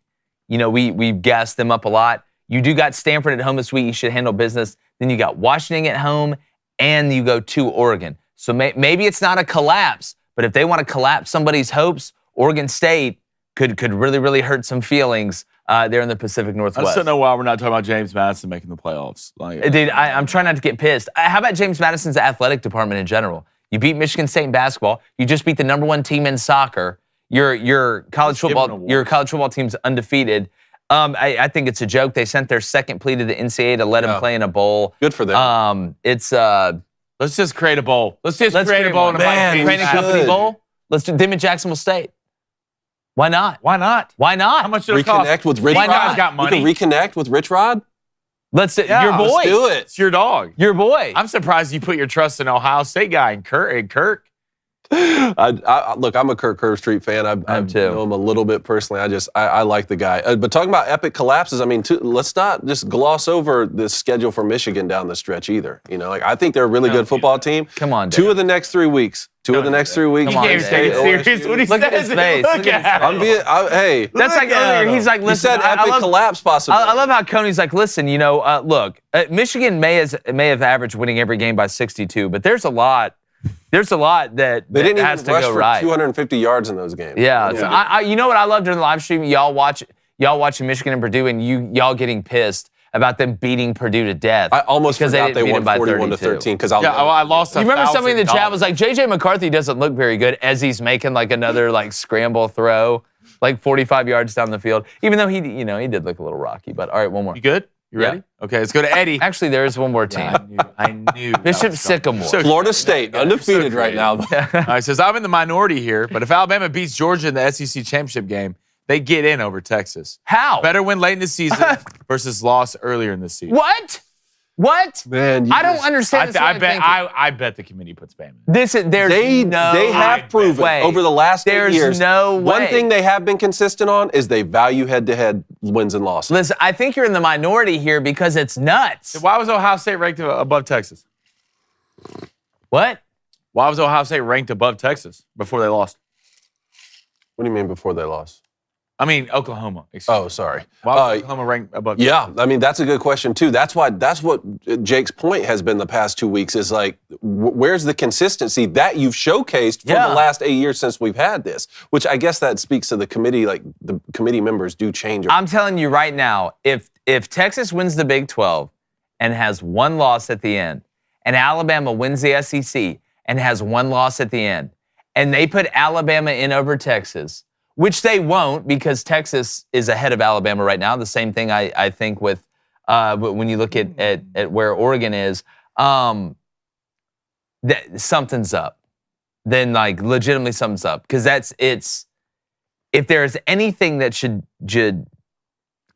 You know, we've gassed them up a lot. You do got Stanford at home this week. You should handle business. Then you got Washington at home, and you go to Oregon. So maybe it's not a collapse, but if they want to collapse somebody's hopes, Oregon State could really, really hurt some feelings there in the Pacific Northwest. I just don't know why we're not talking about James Madison making the playoffs. Dude, I'm trying not to get pissed. How about James Madison's athletic department in general? You beat Michigan State in basketball. You just beat the #1 team in soccer. Your college football team's undefeated. I think it's a joke. They sent their second plea to the NCAA to let him play in a bowl. Good for them. Let's just create a bowl. Let's create a bowl in a training company bowl. Let's do them at Jacksonville State. Why not? Why not? Why not? How much does it cost? Reconnect with Rich Why Rod. not? Got money. You can reconnect with Rich Rod. Let's do your boy. Let's do it. It's your dog. Your boy. I'm surprised you put your trust in Ohio State guy and Kirk. Look, I'm a Kirk Herbstreit fan. I know him a little bit personally. I like the guy. But talking about epic collapses, I mean, let's not just gloss over the schedule for Michigan down the stretch either. You know, like I think they're a really good football team. Come on, Dave. Two of the next 3 weeks. Come on, Dave. You can't take it serious when he Look at his face. Look at him. Hey. That's like earlier. He's like, listen. He said epic collapse possibility. I love how Coney's like, listen, you know, look, Michigan may have averaged winning every game by 62, but there's a lot that they didn't has even to rush go for right. 250 yards in those games. Yeah. So I you know what I love during the live stream? Y'all watching Michigan and Purdue, and y'all getting pissed about them beating Purdue to death. I almost forgot they won 41-13 because I lost. You remember something in the chat was like, JJ McCarthy doesn't look very good as he's making like another like scramble throw, like 45 yards down the field. Even though he did look a little rocky. But all right, one more. You good? You ready? Yeah. Okay, let's go to Eddie. Actually, there is one more team. I knew. Bishop Sycamore. Florida State, undefeated right now. All right, says I'm in the minority here, but if Alabama beats Georgia in the SEC championship game, they get in over Texas. How? Better win late in the season versus loss earlier in the season. What? Man, I don't understand. I bet the committee puts Bama. They have proven over the last 8 years. There's no way. One thing they have been consistent on is they value head-to-head wins and losses. Listen, I think you're in the minority here because it's nuts. Why was Ohio State ranked above Texas? What? Why was Ohio State ranked above Texas before they lost? What do you mean before they lost? I mean, Oklahoma. Oh, sorry. Why was Oklahoma ranked above Texas? Yeah, I mean, that's a good question, too. That's what Jake's point has been the past 2 weeks is like, where's the consistency that you've showcased for the last 8 years since we've had this? Which I guess that speaks to the committee, like the committee members do change. I'm telling you right now, if Texas wins the Big 12 and has one loss at the end, and Alabama wins the SEC and has one loss at the end, and they put Alabama in over Texas, which they won't because Texas is ahead of Alabama right now. The same thing I think with when you look at where Oregon is, something's up. Then like legitimately something's up because if there's anything that should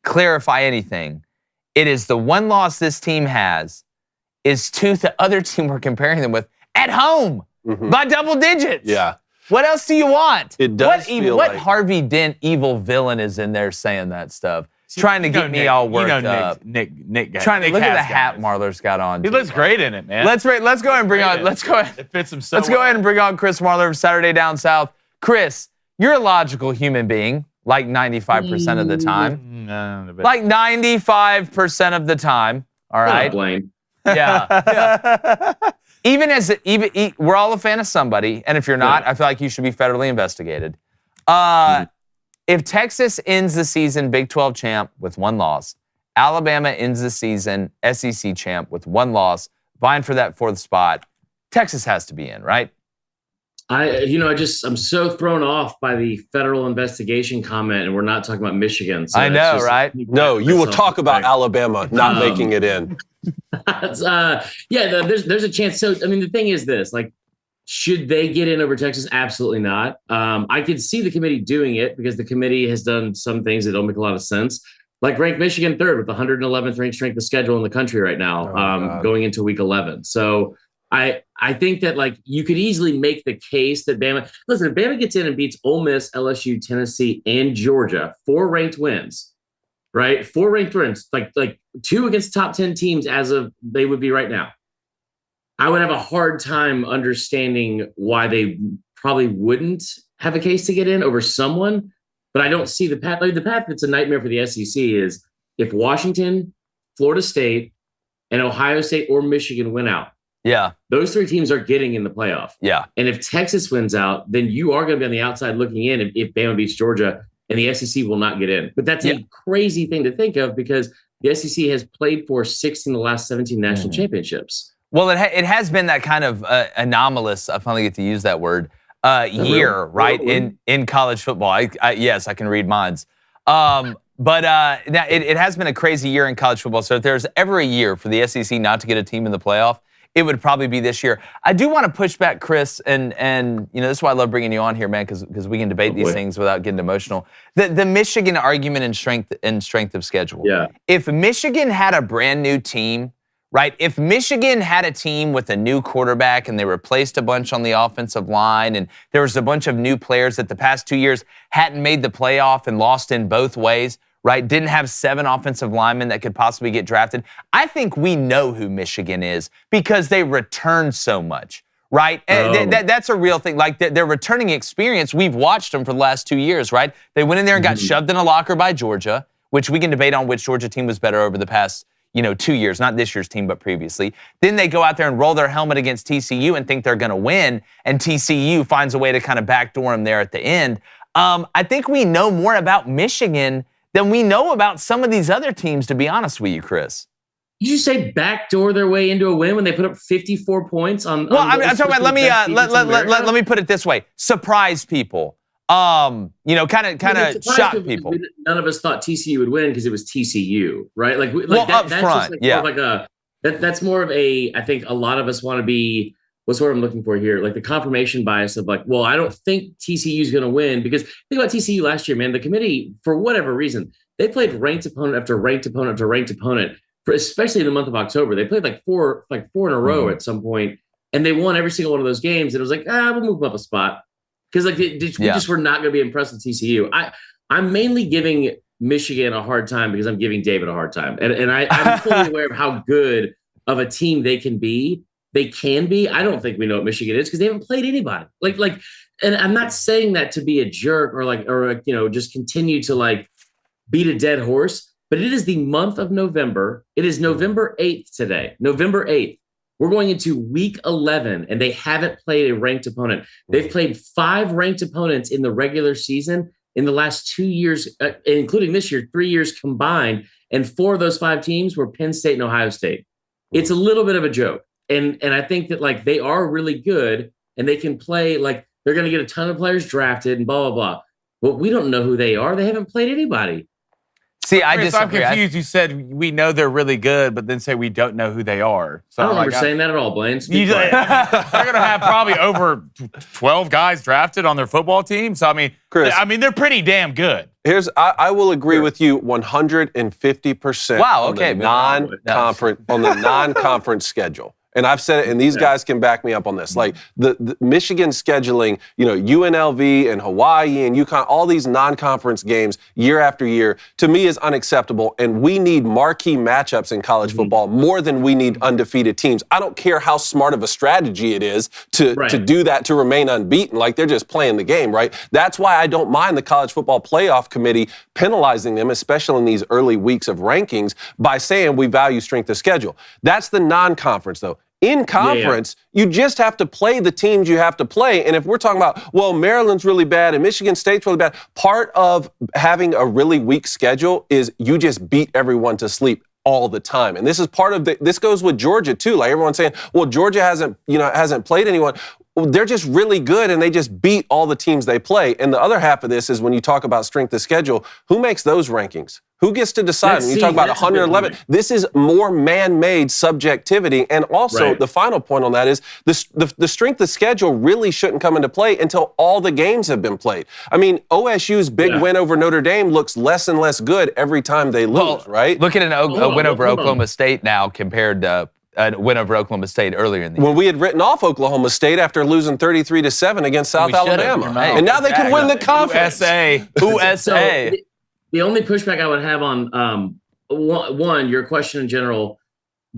clarify anything, it is the one loss this team has is to the other team we're comparing them with at home by double digits. Yeah. What else do you want? It does feel what like Harvey Dent evil villain is in there saying that stuff? Trying to get me all worked up. Nick Trying to look at the hat Marler's got on. He looks great in it, man. Let's go ahead and bring on. Let's go ahead. It fits him so Let's go ahead and bring on Chris Marler of Saturday Down South. Chris, you're a logical human being, like 95% of the time. Like 95% of the time. All right. Blaine. Yeah. Even we're all a fan of somebody, and if you're not, I feel like you should be federally investigated. If Texas ends the season Big 12 champ with one loss, Alabama ends the season SEC champ with one loss, vying for that fourth spot, Texas has to be in, right? I'm so thrown off by the federal investigation comment, and we're not talking about Michigan. So I know, right? No, you will talk about Alabama not making it in. There's a chance. So, I mean, the thing is this, like, should they get in over Texas? Absolutely not. I could see the committee doing it because the committee has done some things that don't make a lot of sense, like rank Michigan third with the 111th ranked strength of schedule in the country right now, going into week 11. So I think that, like, you could easily make the case that Bama gets in and beats Ole Miss, LSU, Tennessee, and Georgia, 4 ranked wins, right? 4 ranked wins, like 2 against top 10 teams as of they would be right now. I would have a hard time understanding why they probably wouldn't have a case to get in over someone, but I don't see the path. Like, the path that's a nightmare for the SEC is if Washington, Florida State, and Ohio State or Michigan win out. Yeah. Those 3 teams are getting in the playoff. Yeah. And if Texas wins out, then you are going to be on the outside looking in if Bama beats Georgia, and the SEC will not get in. But that's a crazy thing to think of because the SEC has played for 16 of the last 17 national championships. Well, it has been that kind of anomalous, I finally get to use that word, year, right, in college football. Yes, I can read minds. But it has been a crazy year in college football. So if there's ever a year for the SEC not to get a team in the playoff, it would probably be this year. I do want to push back, Chris, and this is why I love bringing you on here, man, because we can debate these things without getting emotional. The Michigan argument and strength of schedule. Yeah. If Michigan had a brand new team right? If Michigan had a team with a new quarterback and they replaced a bunch on the offensive line and there was a bunch of new players that the past 2 years hadn't made the playoff and lost in both ways, right? Didn't have 7 offensive linemen that could possibly get drafted. I think we know who Michigan is because they return so much, right? And that's a real thing. Like their returning experience, we've watched them for the last 2 years, right? They went in there and got shoved in a locker by Georgia, which we can debate on which Georgia team was better over the past 2 years, not this year's team, but previously. Then they go out there and roll their helmet against TCU and think they're going to win, and TCU finds a way to kind of backdoor them there at the end. I think we know more about Michigan than we know about some of these other teams, to be honest with you, Chris. Did you say backdoor their way into a win when they put up 54 points on? Well, I'm talking about. Let me put it this way: surprise people. Kind of shock people. None of us thought TCU would win because it was TCU, right? Up front, that's more of a. I think a lot of us want to be. What's what I'm looking for here? Like the confirmation bias of like, well, I don't think TCU is going to win because think about TCU last year, man. The committee, for whatever reason, they played ranked opponent after ranked opponent after ranked opponent. Especially in the month of October, they played like four in a row at some point, and they won every single one of those games. And it was like, we'll move them up a spot. Because we just were not going to be impressed with TCU. I'm mainly giving Michigan a hard time because I'm giving David a hard time. And I'm fully aware of how good of a team they can be. They can be. I don't think we know what Michigan is because they haven't played anybody. And I'm not saying that to be a jerk or just continue to beat a dead horse. But it is the month of November. It is November 8th today. November 8th. We're going into week 11, and they haven't played a ranked opponent. They've played 5 ranked opponents in the regular season in the last 2 years, including this year, 3 years combined. And 4 of those 5 teams were Penn State and Ohio State. It's a little bit of a joke. And I think that they are really good, and they can play, they're going to get a ton of players drafted and blah, blah, blah. But we don't know who they are. They haven't played anybody. See, I Chris, disagree. I'm confused. You said we know they're really good, but then say we don't know who they are. So I don't remember saying that at all, Blaine. They're going to have probably over 12 guys drafted on their football team. So, Chris, they're pretty damn good. I will agree with you 150%. Wow, okay. On the non-conference schedule. And I've said it, and these guys can back me up on this. The Michigan scheduling, UNLV and Hawaii and UConn, all these non-conference games year after year, to me is unacceptable. And we need marquee matchups in college football more than we need undefeated teams. I don't care how smart of a strategy it is to do that, to remain unbeaten. They're just playing the game, right? That's why I don't mind the College Football Playoff Committee penalizing them, especially in these early weeks of rankings, by saying we value strength of schedule. That's the non-conference, though. In conference, you just have to play the teams you have to play. And if we're talking about, well, Maryland's really bad and Michigan State's really bad, part of having a really weak schedule is you just beat everyone to sleep all the time. And this is part of this goes with Georgia too. Everyone's saying, well, Georgia hasn't played anyone. They're just really good and they just beat all the teams they play. And the other half of this is when you talk about strength of schedule, who makes those rankings? Who gets to decide? When you talk about 111, this is more man-made subjectivity. And also, the final point on that is the strength of schedule really shouldn't come into play until all the games have been played. OSU's big win over Notre Dame looks less and less good every time they lose, right? Look at a win over Oklahoma State now compared to a win over Oklahoma State earlier in the year. When we had written off Oklahoma State after losing 33-7 against South Alabama. And now they can win the conference. USA. The only pushback I would have on one, your question in general,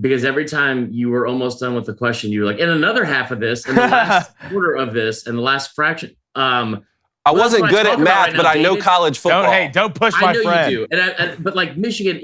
because every time you were almost done with the question, you were like, in another half of this, in the last quarter of this, and the last fraction. I wasn't good at math, but I know college football. Don't push my friend. I know you do. But Michigan,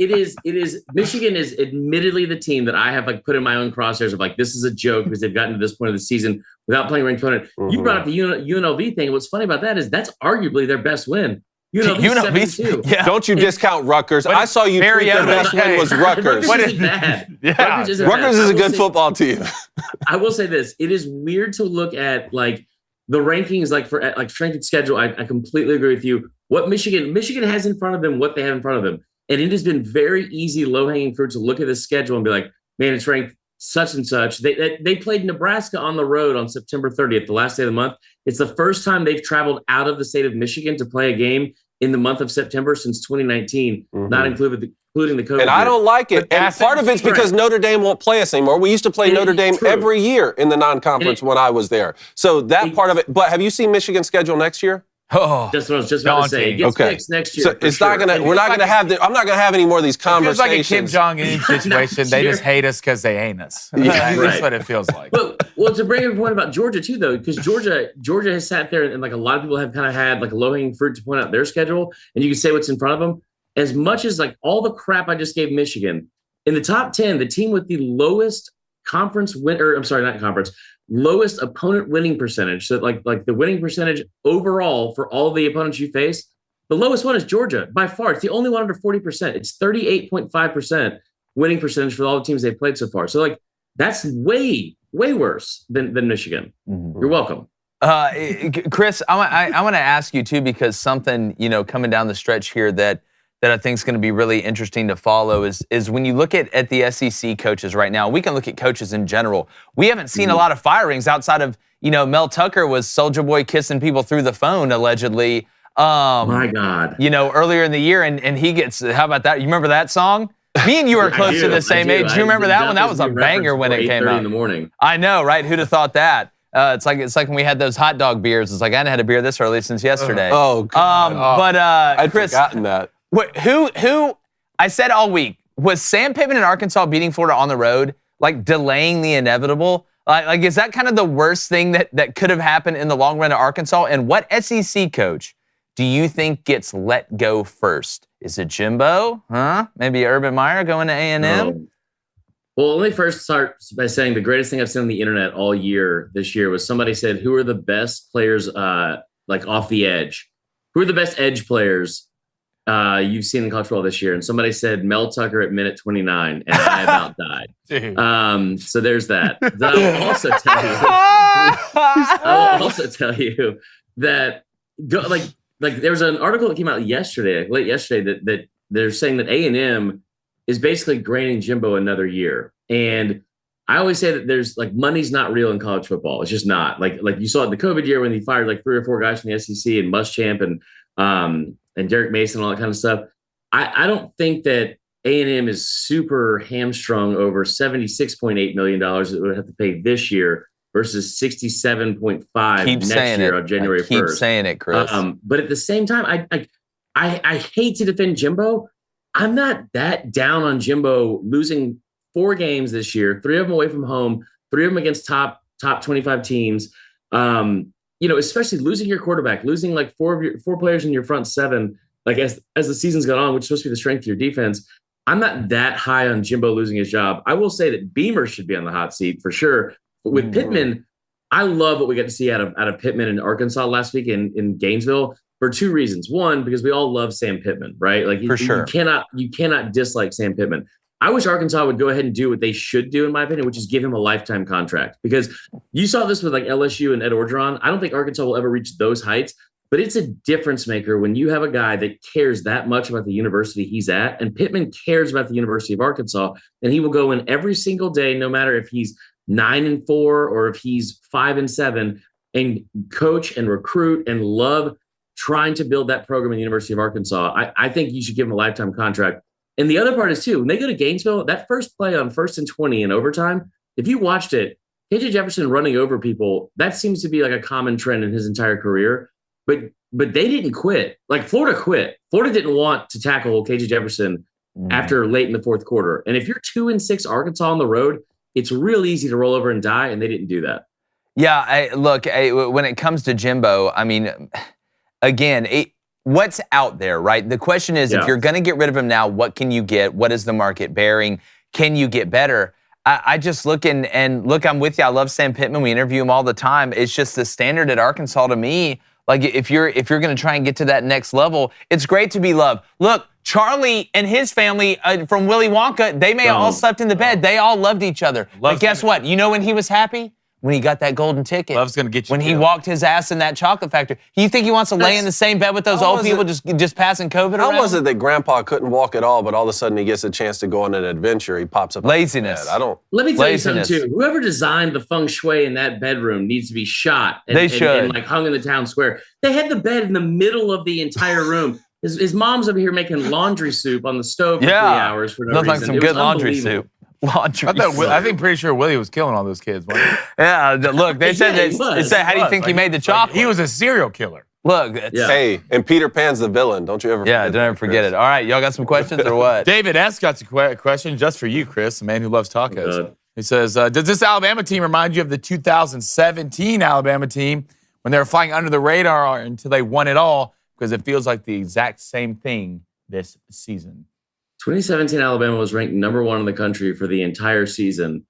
Michigan is admittedly the team that I have put in my own crosshairs of this is a joke because they've gotten to this point of the season without playing ranked opponent. You brought up the UNLV thing. What's funny about that is that's arguably their best win. UNLV, Don't you discount Rutgers. I saw you tweet their best win was Rutgers. Rutgers isn't bad. Rutgers is a good football team. I will say this. It is weird to look at the rankings for strength of schedule. I completely agree with you. What Michigan has in front of them, what they have in front of them. And it has been very easy, low-hanging fruit to look at the schedule and be like, man, it's ranked such and such. They played Nebraska on the road on September 30th, the last day of the month. It's the first time they've traveled out of the state of Michigan to play a game in the month of September since 2019, not including the COVID. And I don't like it. And that's part of it's because Notre Dame won't play us anymore. We used to play Notre Dame every year in the non-conference when I was there. So that part of it. But have you seen Michigan's schedule next year? Oh, that's what I was just about to say. It gets fixed next year. So it's not gonna. We're not gonna have. I'm not gonna have any more of these conversations. It feels like a Kim Jong-un situation. They just hate us because they hate us. That's what it feels like. But to bring up a point about Georgia too, though, because Georgia has sat there and like a lot of people have kind of had like a low-hanging fruit to point out their schedule, and you can say what's in front of them. As much as like all the crap I just gave Michigan, in the top 10, the team with the lowest lowest opponent winning percentage. So like the winning percentage overall for all of the opponents you face, the lowest one is Georgia by far. It's the only one under 40%. It's 38.5% winning percentage for all the teams they've played so far. So like that's way worse than Michigan. Mm-hmm. You're welcome. Chris, I want to ask you too, because something, coming down the stretch here that I think is going to be really interesting to follow is when you look at the SEC coaches right now. We can look at coaches in general. We haven't seen a lot of firings outside of, Mel Tucker was Soulja Boy kissing people through the phone allegedly. My God. Earlier in the year, and he gets, how about that? You remember that song? Me and you are close to the same age. Do you remember that one? That was a banger when it came out. In the morning. I know, right? Who'd have thought that? It's like when we had those hot dog beers. It's like I hadn't had a beer this early since yesterday. Oh, God. I'd Chris, forgotten that. Who I said all week, was Sam Pittman in Arkansas beating Florida on the road, like delaying the inevitable? Like is that kind of the worst thing that could have happened in the long run to Arkansas? And what SEC coach do you think gets let go first? Is it Jimbo? Huh? Maybe Urban Meyer going to A&M? No. Well, let me first start by saying the greatest thing I've seen on the internet all year this year was somebody said, who are the best players like off the edge? Who are the best edge players you've seen in college football this year? And somebody said Mel Tucker at minute 29, and I about died. So there's that. I will also tell you that there was an article that came out yesterday, late yesterday, that they're saying that A&M is basically granting Jimbo another year. And I always say that there's like money's not real in college football. It's just not. Like you saw it in the COVID year when he fired like 3 or 4 guys from the SEC and Muschamp and Derek Mason and all that kind of stuff. I don't think that A&M is super hamstrung over $76.8 million that we would have to pay this year versus $67.5 next year on January 1st. Keep saying it, Chris. But at the same time, I hate to defend Jimbo. I'm not that down on Jimbo losing 4 games this year, 3 of them away from home, 3 of them against top 25 teams. Especially losing your quarterback, losing like 4 players in your front 7, like as the season's gone on, which is supposed to be the strength of your defense. I'm not that high on Jimbo losing his job. I will say that Beamer should be on the hot seat for sure. But with Pittman, I love what we got to see out of Pittman in Arkansas last week in Gainesville for 2 reasons. One, because we all love Sam Pittman, right? Like for sure. You cannot dislike Sam Pittman. I wish Arkansas would go ahead and do what they should do, in my opinion, which is give him a lifetime contract. Because you saw this with like LSU and Ed Orgeron. I don't think Arkansas will ever reach those heights, but it's a difference maker when you have a guy that cares that much about the university he's at. And Pittman cares about the University of Arkansas, and he will go in every single day, no matter if he's 9-4 or if he's 5-7, and coach and recruit and love trying to build that program in the University of Arkansas. I think you should give him a lifetime contract. And the other part is, too, when they go to Gainesville, that first play on 1st and 20 in overtime, if you watched it, KJ Jefferson running over people, that seems to be like a common trend in his entire career. But they didn't quit. Like Florida quit. Florida didn't want to tackle KJ Jefferson after late in the 4th quarter. And if you're 2-6 Arkansas on the road, it's real easy to roll over and die, and they didn't do that. Yeah, when it comes to Jimbo, I mean, again, what's out there, right? The question is, if you're going to get rid of him now, what can you get? What is the market bearing? Can you get better? I just look and look, I'm with you. I love Sam Pittman. We interview him all the time. It's just the standard at Arkansas to me. Like if you're going to try and get to that next level, it's great to be loved. Look, Charlie and his family from Willy Wonka, they may have all slept in the bed. They all loved each other. But guess what? You know when he was happy? When he got that golden ticket. Love's going to get you. When he walked his ass in that chocolate factory. You think he wants to lay in the same bed with those old people just passing COVID around? How was it that Grandpa couldn't walk at all, but all of a sudden he gets a chance to go on an adventure, he pops up? Laziness. Let me tell you something, too. Whoever designed the feng shui in that bedroom needs to be shot and like hung in the town square. They had the bed in the middle of the entire room. His mom's over here making laundry soup on the stove for 3 Yeah. hours for no Looked like reason. some It was good laundry unbelievable. soup. Laundry soup. I think pretty sure Willie was killing all those kids. Wasn't he? Yeah, look, they said, Yeah, he they was. said, how do you Was. think he Like, made the like, chocolate? he was a serial killer. Look, it's, Yeah. Hey, and Peter Pan's the villain. Don't you ever yeah, forget don't that, ever forget Chris. it. All right, y'all got some questions or what? David S. got a question just for you, Chris, the man who loves tacos. God. He says, does this Alabama team remind you of the 2017 Alabama team when they were flying under the radar until they won it all? Because it feels like the exact same thing this season. 2017 Alabama was ranked #1 in the country for the entire season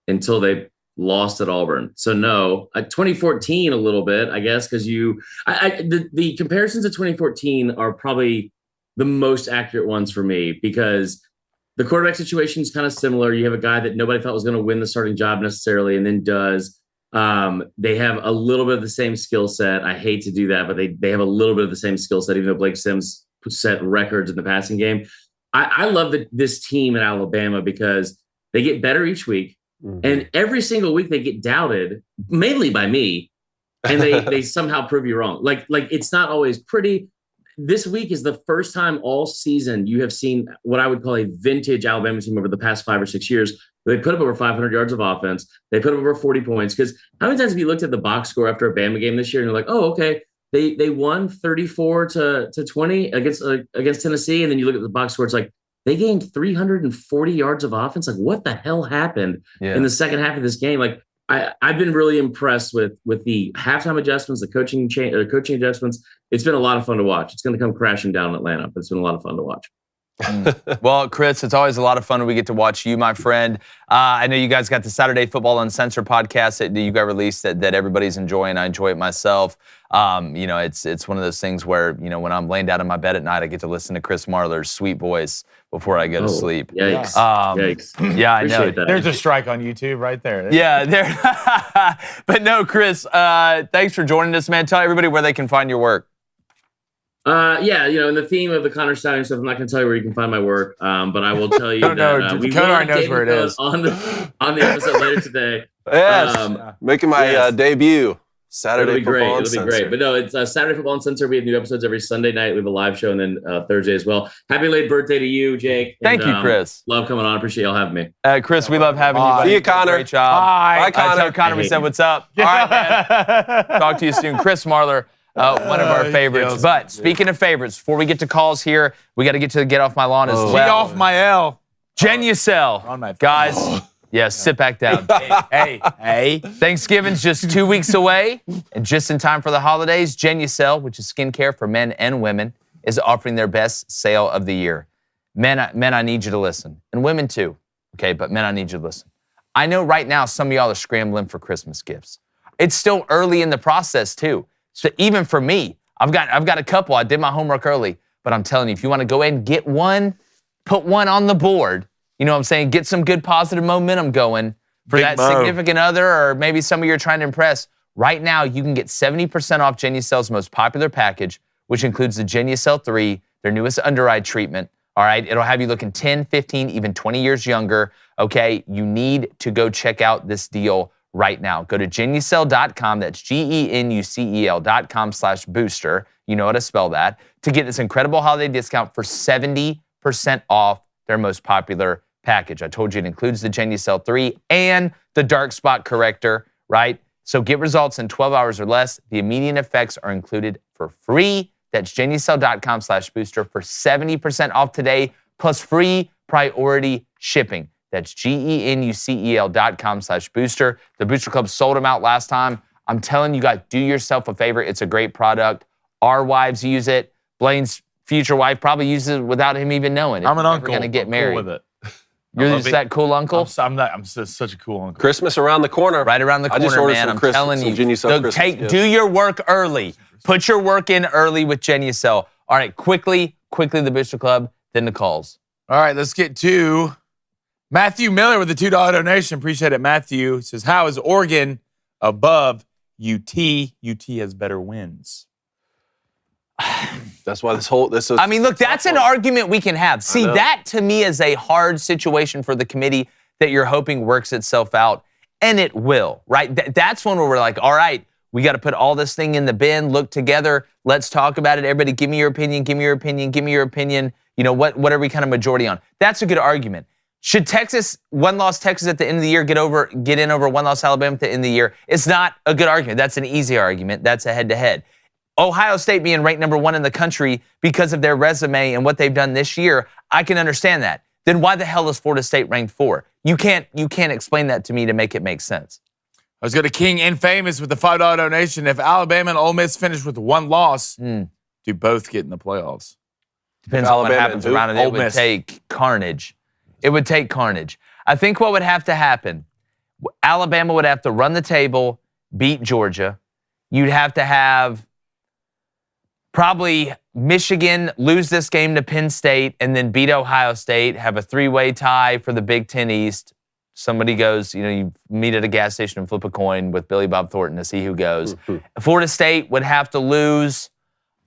until they lost at Auburn. So no, 2014 a little bit, I guess, because the comparisons to 2014 are probably the most accurate ones for me because the quarterback situation is kind of similar. You have a guy that nobody thought was going to win the starting job necessarily, and then does. They have a little bit of the same skill set. I hate to do that, but they have a little bit of the same skill set, even though Blake Sims set records in the passing game. I love this team in Alabama because they get better each week. And every single week they get doubted, mainly by me, and they somehow prove you wrong. Like it's not always pretty. This week is the first time all season you have seen what I would call a vintage Alabama team over the past 5 or 6 years. They put up over 500 yards of offense. They put up over 40 points. Because how many times have you looked at the box score after a Bama game this year and you're like, oh, okay, they won 34-20 against Tennessee, and then you look at the box score, it's like, they gained 340 yards of offense. Like, what the hell happened in the second half of this game? Like, I've been really impressed with the halftime adjustments, the coaching adjustments. It's been a lot of fun to watch. It's going to come crashing down in Atlanta, but it's been a lot of fun to watch. Well, Chris, it's always a lot of fun when we get to watch you, my friend. I know you guys got the Saturday Football Uncensored podcast that you got released that everybody's enjoying. I enjoy it myself. It's one of those things where, when I'm laying down in my bed at night, I get to listen to Chris Marler's sweet voice before I go to sleep. Yikes. Yikes. Yeah, I know. Appreciate that. There's a strike on YouTube right there. Yeah, there. But no, Chris, thanks for joining us, man. Tell everybody where they can find your work. In the theme of the Connor Steiner stuff, I'm not going to tell you where you can find my work, but I will tell you that we will Connor knows get where it into is. on the episode later today. Yes, making my debut. Saturday It'll be great. Football It'll be Uncensored. great. But no, it's Saturday Football Uncensored. We have new episodes every Sunday night. We have a live show, and then Thursday as well. Happy late birthday to you, Jake. Thank you, Chris. Love coming on. Appreciate y'all having me. Chris, we love having you, buddy. See you, Connor. Great job. Bye. Bye, Connor. Tell Connor we said what's up. All right, man. Talk to you soon. Chris Marler, one of our favorites. But speaking of favorites, before we get to calls here, we got to get to Get Off My Lawn as well. Get off my L. Genucel. On my phone. Guys, sit back down. Hey. Thanksgiving's just 2 weeks away, and just in time for the holidays, Genucel, which is skincare for men and women, is offering their best sale of the year. Men, I need you to listen, and women too. Okay, but men, I need you to listen. I know right now some of y'all are scrambling for Christmas gifts. It's still early in the process too. So even for me, I've got a couple. I did my homework early, but I'm telling you, if you want to go ahead and get one, put one on the board. You know what I'm saying? Get some good positive momentum going for that significant other, or maybe somebody you're trying to impress. Right now, you can get 70% off Genucel's most popular package, which includes the Genucel 3, their newest under-eye treatment. All right, it'll have you looking 10, 15, even 20 years younger. Okay, you need to go check out this deal right now. Go to Genucel.com, that's GENUCEL.com/booster. You know how to spell that, to get this incredible holiday discount for 70% off their most popular package. I told you it includes the Genucel 3 and the dark spot corrector, right? So get results in 12 hours or less. The immediate effects are included for free. That's Genucel.com/booster for 70% off today, plus free priority shipping. That's GENUCEL.com/booster. The Booster Club sold them out last time. I'm telling you guys, do yourself a favor. It's a great product. Our wives use it. Blaine's future wife probably uses it without him even knowing. I'm an uncle. We're going to get married. Cool with it. You're just that cool uncle? I'm such a cool uncle. Christmas around the corner. Right around the I just corner, ordered man. some I'm Christmas- telling some you. Genucel So Christmas gifts. do your work early. Put your work in early with Genucel. All right, quickly, the Booster Club, then the calls. All right, let's get to Matthew Miller with a $2 donation. Appreciate it, Matthew. He says, how is Oregon above UT? UT has better wins. That's why this is. I mean, look, that's an argument we can have. See, that to me is a hard situation for the committee that you're hoping works itself out, and it will, right? That's one where we're like, all right, We got to put all this thing in the bin, look together. Let's talk about it. Everybody give me your opinion, give me your opinion, give me your opinion. You know, what are we kind of majority on? That's a good argument. Should Texas, one-loss Texas at the end of the year, get in over one-loss Alabama at the end of the year? It's not a good argument. That's an easy argument. That's a head-to-head. Ohio State being ranked number 1 in the country because of their resume and what they've done this year, I can understand that. Then why the hell is Florida State ranked 4? You can't explain that to me to make it make sense. Let's go to King Infamous with the $5 donation. If Alabama and Ole Miss finish with 1 loss, do both get in the playoffs? Depends on what happens around it. It would take carnage. It would take carnage. I think what would have to happen, Alabama would have to run the table, beat Georgia. You'd have to have probably Michigan lose this game to Penn State and then beat Ohio State, have a 3-way tie for the Big Ten East. Somebody goes, you meet at a gas station and flip a coin with Billy Bob Thornton to see who goes. Florida State would have to lose.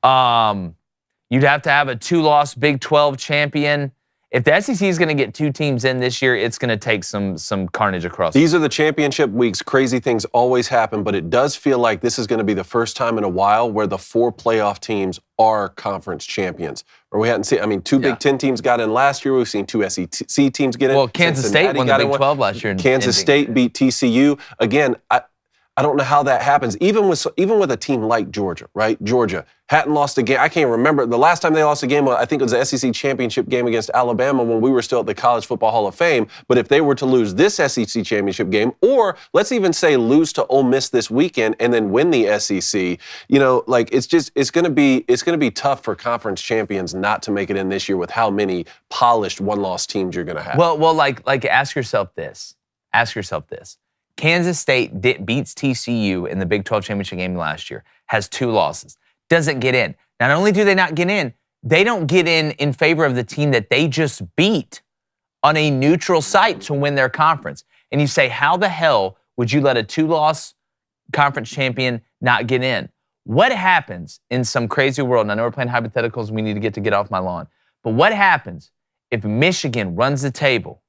You'd have to have a 2-loss Big 12 champion. If the SEC is going to get 2 teams in this year, it's going to take some carnage across. These are the championship weeks. Crazy things always happen, but it does feel like this is going to be the first time in a while where the 4 playoff teams are conference champions. Or we hadn't seen, 2 Big Ten teams got in last year. We've seen 2 SEC teams get in. Well, Kansas State won the Big 12 last year. Kansas State beat TCU. Again, I don't know how that happens. Even with a team like Georgia, right? Georgia hadn't lost a game. I can't remember. The last time they lost a game, I think it was the SEC championship game against Alabama when we were still at the College Football Hall of Fame. But if they were to lose this SEC championship game, or let's even say lose to Ole Miss this weekend and then win the SEC, it's going to be tough for conference champions not to make it in this year with how many polished one-loss teams you're going to have. Well, ask yourself this. Kansas State beats TCU in the Big 12 championship game last year, has 2 losses, doesn't get in. Not only do they not get in, they don't get in favor of the team that they just beat on a neutral site to win their conference. And you say, how the hell would you let a 2-loss conference champion not get in? What happens in some crazy world, and I know we're playing hypotheticals and we need to get off my lawn, but what happens if Michigan runs the table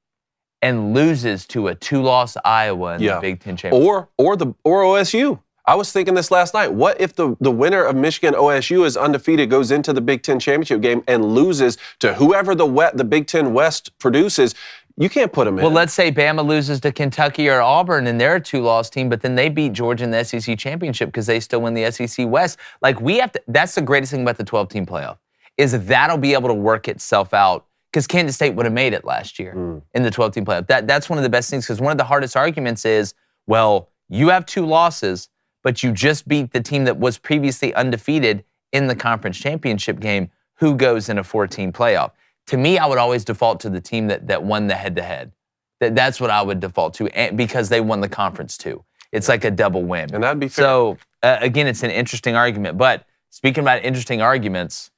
and loses to a 2-loss Iowa in the Big Ten championship? Or OSU. I was thinking this last night. What if the winner of Michigan OSU is undefeated, goes into the Big Ten championship game and loses to whoever the Big Ten West produces? You can't put them in. Well, let's say Bama loses to Kentucky or Auburn and they're a 2-loss team, but then they beat Georgia in the SEC championship because they still win the SEC West. That's the greatest thing about the 12-team playoff, is that'll be able to work itself out. Because Kansas State would have made it last year in the 12-team playoff. That's one of the best things, because one of the hardest arguments is, well, you have 2 losses, but you just beat the team that was previously undefeated in the conference championship game. Who goes in a 4-team playoff? To me, I would always default to the team that won the head-to-head. That's what I would default to, because they won the conference too. It's like a double win. And that'd be fair. So, again, it's an interesting argument. But speaking about interesting arguments,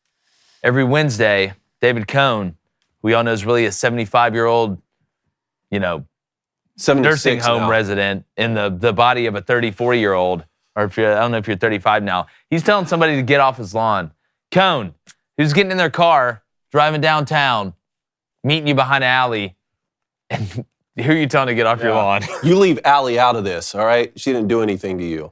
every Wednesday, David Cohn, we all know is really a 75-year-old, nursing home resident in the body of a 34-year-old, or I don't know if you're 35 now. He's telling somebody to get off his lawn. Cohn, who's getting in their car, driving downtown, meeting you behind an alley, and who are you telling to get off your lawn? You leave Allie out of this, all right? She didn't do anything to you.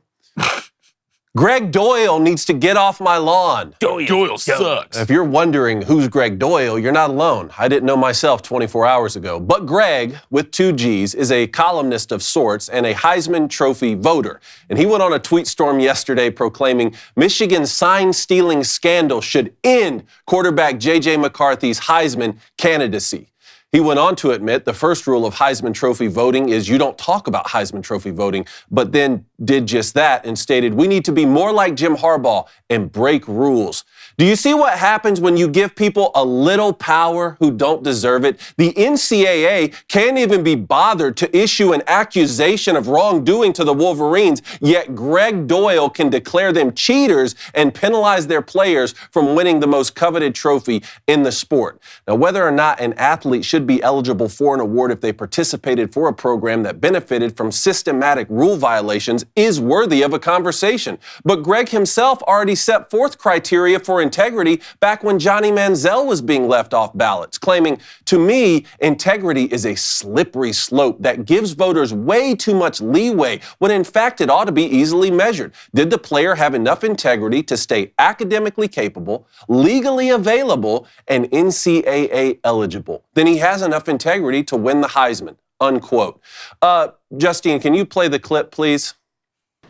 Greg Doyle needs to get off my lawn. Doyle sucks. If you're wondering who's Greg Doyle, you're not alone. I didn't know myself 24 hours ago. But Greg, with 2 G's, is a columnist of sorts and a Heisman Trophy voter. And he went on a tweet storm yesterday proclaiming Michigan's sign-stealing scandal should end quarterback J.J. McCarthy's Heisman candidacy. He went on to admit the first rule of Heisman Trophy voting is you don't talk about Heisman Trophy voting, but then did just that and stated, we need to be more like Jim Harbaugh and break rules. Do you see what happens when you give people a little power who don't deserve it? The NCAA can't even be bothered to issue an accusation of wrongdoing to the Wolverines, yet Greg Doyle can declare them cheaters and penalize their players from winning the most coveted trophy in the sport. Now, whether or not an athlete should be eligible for an award if they participated for a program that benefited from systematic rule violations is worthy of a conversation. But Greg himself already set forth criteria for integrity back when Johnny Manziel was being left off ballots, claiming, to me, integrity is a slippery slope that gives voters way too much leeway when in fact it ought to be easily measured. Did the player have enough integrity to stay academically capable, legally available, and NCAA eligible? Then he has enough integrity to win the Heisman, unquote. Justine, can you play the clip, please?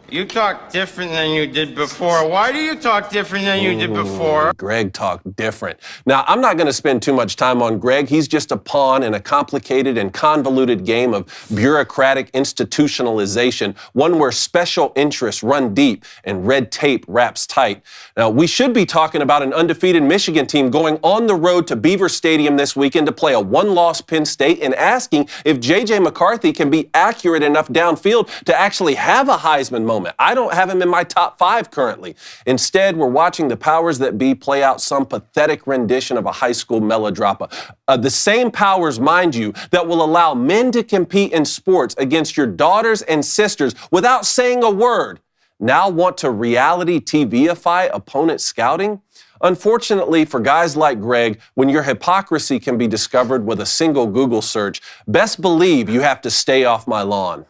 You talk different than you did before. Why do you talk different than you did before? Greg talked different. Now, I'm not going to spend too much time on Greg. He's just a pawn in a complicated and convoluted game of bureaucratic institutionalization, one where special interests run deep and red tape wraps tight. Now, we should be talking about an undefeated Michigan team going on the road to Beaver Stadium this weekend to play a one-loss Penn State and asking if J.J. McCarthy can be accurate enough downfield to actually have a Heisman moment. I don't have him in my top 5 currently. Instead, we're watching the powers that be play out some pathetic rendition of a high school melodrama. The same powers, mind you, that will allow men to compete in sports against your daughters and sisters without saying a word, now want to reality TV-ify opponent scouting? Unfortunately, for guys like Greg, when your hypocrisy can be discovered with a single Google search, best believe you have to stay off my lawn.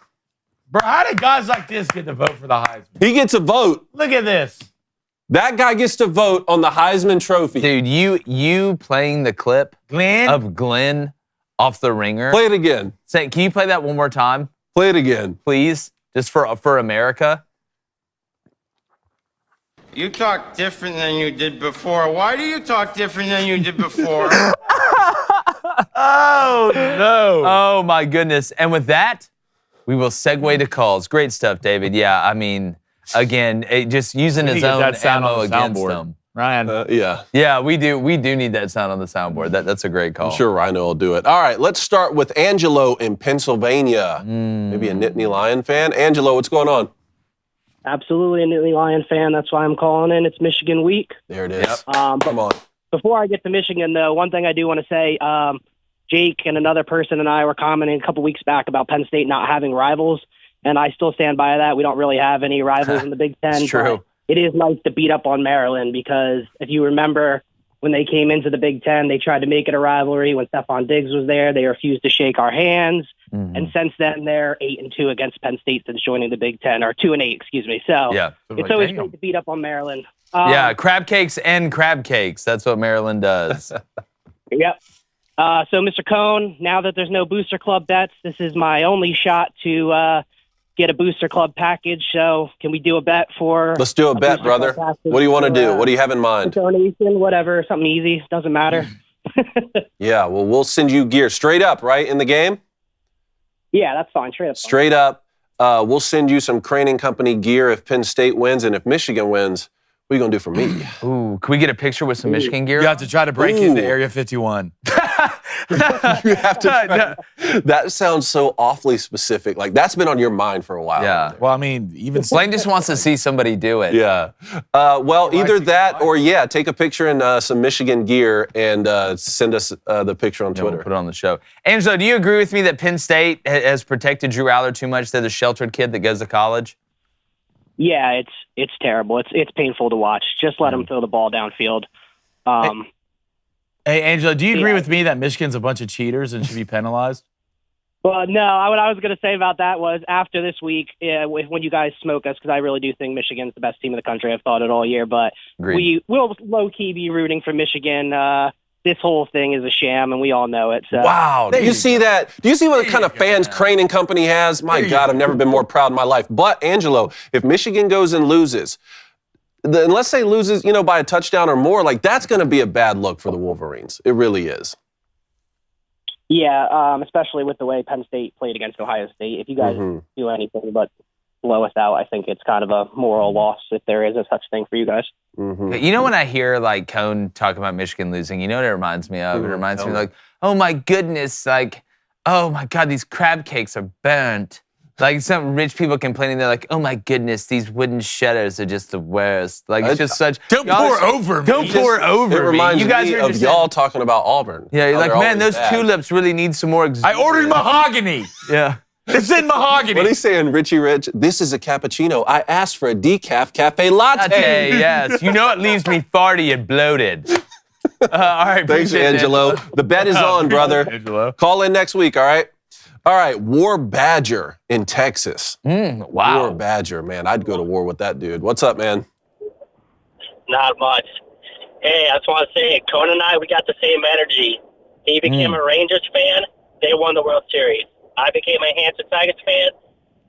Bro, how did guys like this get to vote for the Heisman? He gets a vote. Look at this. That guy gets to vote on the Heisman Trophy. Dude, you playing the clip of Glenn off The Ringer. Play it again. Say, can you play that one more time? Play it again. Please, just for America. You talk different than you did before. Why do you talk different than you did before? Oh, no. Oh, my goodness. And with that, we will segue to calls. Great stuff, David. Yeah, I mean, again, just using his own ammo against them. Ryan. Yeah. Yeah, we do need that sound on the soundboard. That's a great call. I'm sure Rhino will do it. All right, let's start with Angelo in Pennsylvania. Maybe a Nittany Lion fan. Angelo, what's going on? Absolutely a Nittany Lion fan. That's why I'm calling in. It's Michigan week. There it is. Yep. Come on. Before I get to Michigan, though, one thing I do want to say, Jake and another person and I were commenting a couple weeks back about Penn State not having rivals, and I still stand by that. We don't really have any rivals in the Big Ten. It's true. It is nice to beat up on Maryland because if you remember when they came into the Big Ten, they tried to make it a rivalry. When Stephon Diggs was there, they refused to shake our hands. And since then, they're 8-2 against Penn State since joining the Big Ten, or 2-8, excuse me. So yeah. It's always great to beat up on Maryland. Yeah, crab cakes and crab cakes. That's what Maryland does. Yep. So, Mr. Cohn, now that there's no Booster Club bets, this is my only shot to get a Booster Club package. So, can we do a bet for? Let's do a bet, brother. What do you want to do? What do you have in mind? Donation, whatever, something easy. Doesn't matter. Yeah, well, we'll send you gear straight up, right, in the game? Yeah, that's fine. Straight up. Straight up. We'll send you some Crane & Company gear if Penn State wins, and if Michigan wins, what are you going to do for me? Ooh, can we get a picture with some Michigan gear? You have to try to break into Area 51. You have to. That sounds so awfully specific. Like, that's been on your mind for a while. Yeah. Well, I mean, even Blaine just wants to see somebody do it. Yeah. Well, either that or, yeah, take a picture in some Michigan gear and send us the picture on Twitter. We'll put it on the show. Angelo, do you agree with me that Penn State has protected Drew Aller too much? They're the sheltered kid that goes to college? Yeah, it's terrible. It's painful to watch. Just let him throw the ball downfield. Hey, Angela, do you agree with me that Michigan's a bunch of cheaters and should be penalized? Well, no. What I was going to say about that was after this week, when you guys smoke us, because I really do think Michigan's the best team in the country. I've thought it all year, but we will low-key be rooting for Michigan. This whole thing is a sham, and we all know it. So. Wow. Do you see that? Do you see what kind of fans Crane & Company has? My God, I've never been more proud in my life. But, Angelo, if Michigan goes and loses, and let's say loses, by a touchdown or more, like that's going to be a bad look for the Wolverines. It really is. Yeah, especially with the way Penn State played against Ohio State. If you guys do anything but blow us out, I think it's kind of a moral loss if there is a such thing for you guys. You know when I hear like Cone talk about Michigan losing, you know what it reminds me of? It reminds me like, oh my goodness, like, oh my God, these crab cakes are burnt. Like some rich people complaining, they're like, oh my goodness, these wooden shutters are just the worst. Like it's just such. Don't pour over me. Don't pour over me. It reminds you guys me are of y'all talking about Auburn. Yeah, you're like, man, those tulips really need some more. I ordered mahogany. Yeah. It's in mahogany. What are you saying, Richie Rich? This is a cappuccino. I asked for a decaf cafe latte. Latte, yes. You know it leaves me farty and bloated. All right, Thanks, appreciate it, Angelo. The bet is on, brother. Angelo. Call in next week, all right? All right, War Badger in Texas. Wow. War Badger, man. I'd go to war with that dude. What's up, man? Not much. Hey, I just want to say, Conan and I, we got the same energy. He became a Rangers fan. They won the World Series. I became a Hampton Tigers fan.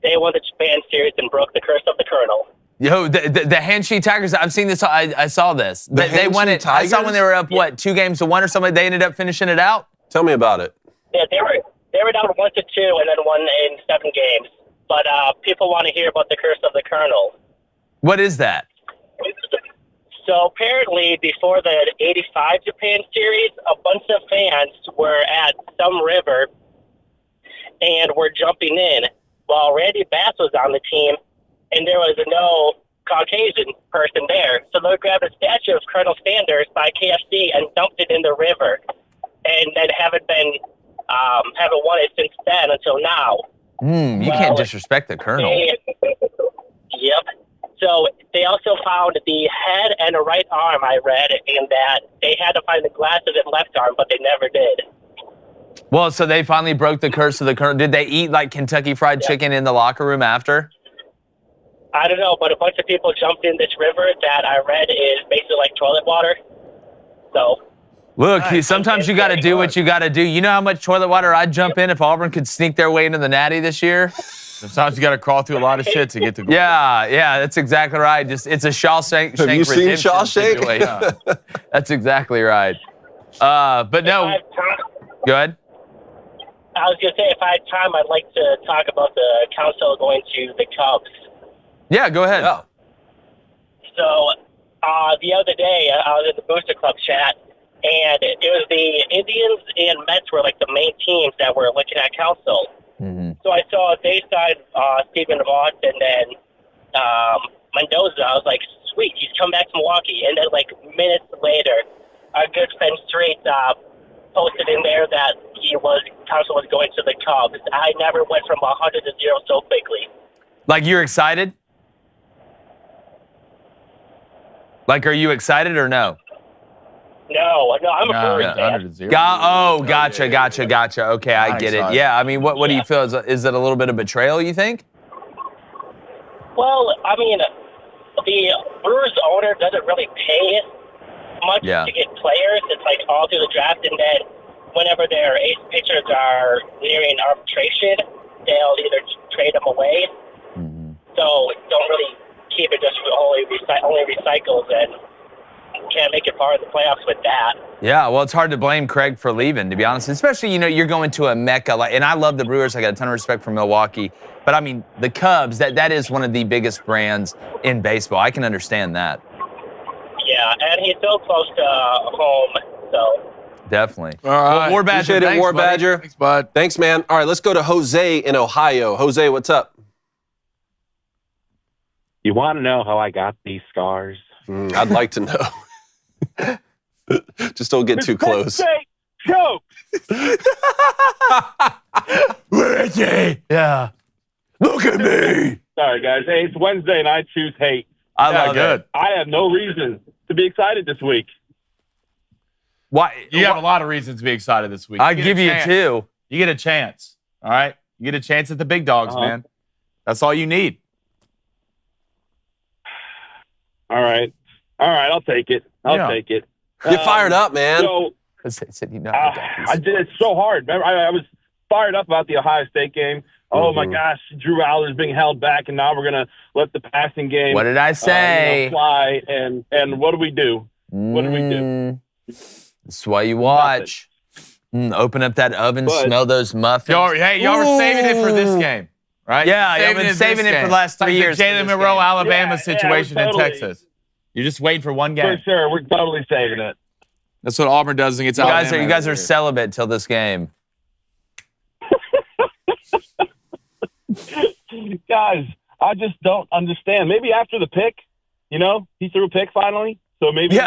They won the Japan Series and broke the curse of the Colonel. Yo, the Hanshin Tigers, I've seen this. I saw this. They won it. Tigers? I saw when they were up, 2-1 or something. They ended up finishing it out. Tell me about it. Yeah, they were down 1-2 and then won in 7 games. But people want to hear about the curse of the Colonel. What is that? So apparently, before the '85 Japan Series, a bunch of fans were at some river and were jumping in while Randy Bass was on the team, and there was no Caucasian person there. So they grabbed a statue of Colonel Sanders by KFC and dumped it in the river, and then haven't won it since then until now. You can't disrespect the Colonel. Yep. So they also found the head and a right arm, I read, and that they had to find the glasses and left arm, but they never did. Well, so they finally broke the curse of the Colonel. Did they eat like Kentucky Fried Chicken in the locker room after? I don't know, but a bunch of people jumped in this river that I read is basically like toilet water. So. Look, sometimes you got to do what you got to do. You know how much toilet water I'd jump in if Auburn could sneak their way into the Natty this year? Sometimes you got to crawl through a lot of shit to get to. Yeah, that's exactly right. It's a Shawshank. Have you seen redemption Shawshank? situation. That's exactly right. But no, go ahead. I was going to say, if I had time, I'd like to talk about the council going to the Cubs. Yeah, go ahead. Yeah. So the other day, I was in the Booster Club chat, and it was the Indians and Mets were like the main teams that were looking at council. So I saw they signed Stephen Voss and then Mendoza. I was like, sweet, he's come back to Milwaukee. And then like minutes later, our good friend Straight posted in there that council was going to the Cubs. I never went from 100 to 0 so quickly. Like, you're excited? Like, are you excited or no? No, I'm a Brewers fan. Gotcha. Okay, I get it. Yeah, I mean, what do you feel? Is it a little bit of betrayal, you think? Well, I mean, the Brewers owner doesn't really pay much to get players. It's like all through the draft, and then whenever their ace pitchers are nearing arbitration, they'll either trade them away. So don't really keep it just only recycles and can't make it far in the playoffs with that. Yeah, well, it's hard to blame Craig for leaving, to be honest. Especially, you're going to a mecca. And I love the Brewers. I got a ton of respect for Milwaukee. But, I mean, the Cubs, that is one of the biggest brands in baseball. I can understand that. Yeah, and he's so close to home, so. Definitely. All right. Well, War Badger, Appreciate it, War buddy. Badger. Thanks, bud. Thanks, man. All right, let's go to Jose in Ohio. Jose, what's up? You want to know how I got these scars? I'd like to know. Just don't get too close. Joke. Yeah. Look at me. Sorry, guys. Hey, it's Wednesday, and I choose hate. I love it. I have no reason to be excited this week. Why? You have a lot of reasons to be excited this week. I'll give you 2. You get a chance. All right? You get a chance at the big dogs, man. That's all you need. All right. I'll take it. I'll take it. Get fired up, man. So, it's so hard. Remember, I was fired up about the Ohio State game. Oh, my gosh, Drew Aller's being held back, and now we're going to let the passing game What did I say? fly. And what do we do? What do we do? That's why you watch. Open up that oven, smell those muffins. Y'all were saving it for this game, right? Yeah, I've been saving it for the last 3 years. Like the Jalen Monroe, Alabama situation totally, in Texas. You're just waiting for one game. For sure, we're totally saving it. That's what Auburn does against Alabama. You guys are celibate till this game. Guys, I just don't understand. Maybe after the pick, he threw a pick finally. So maybe,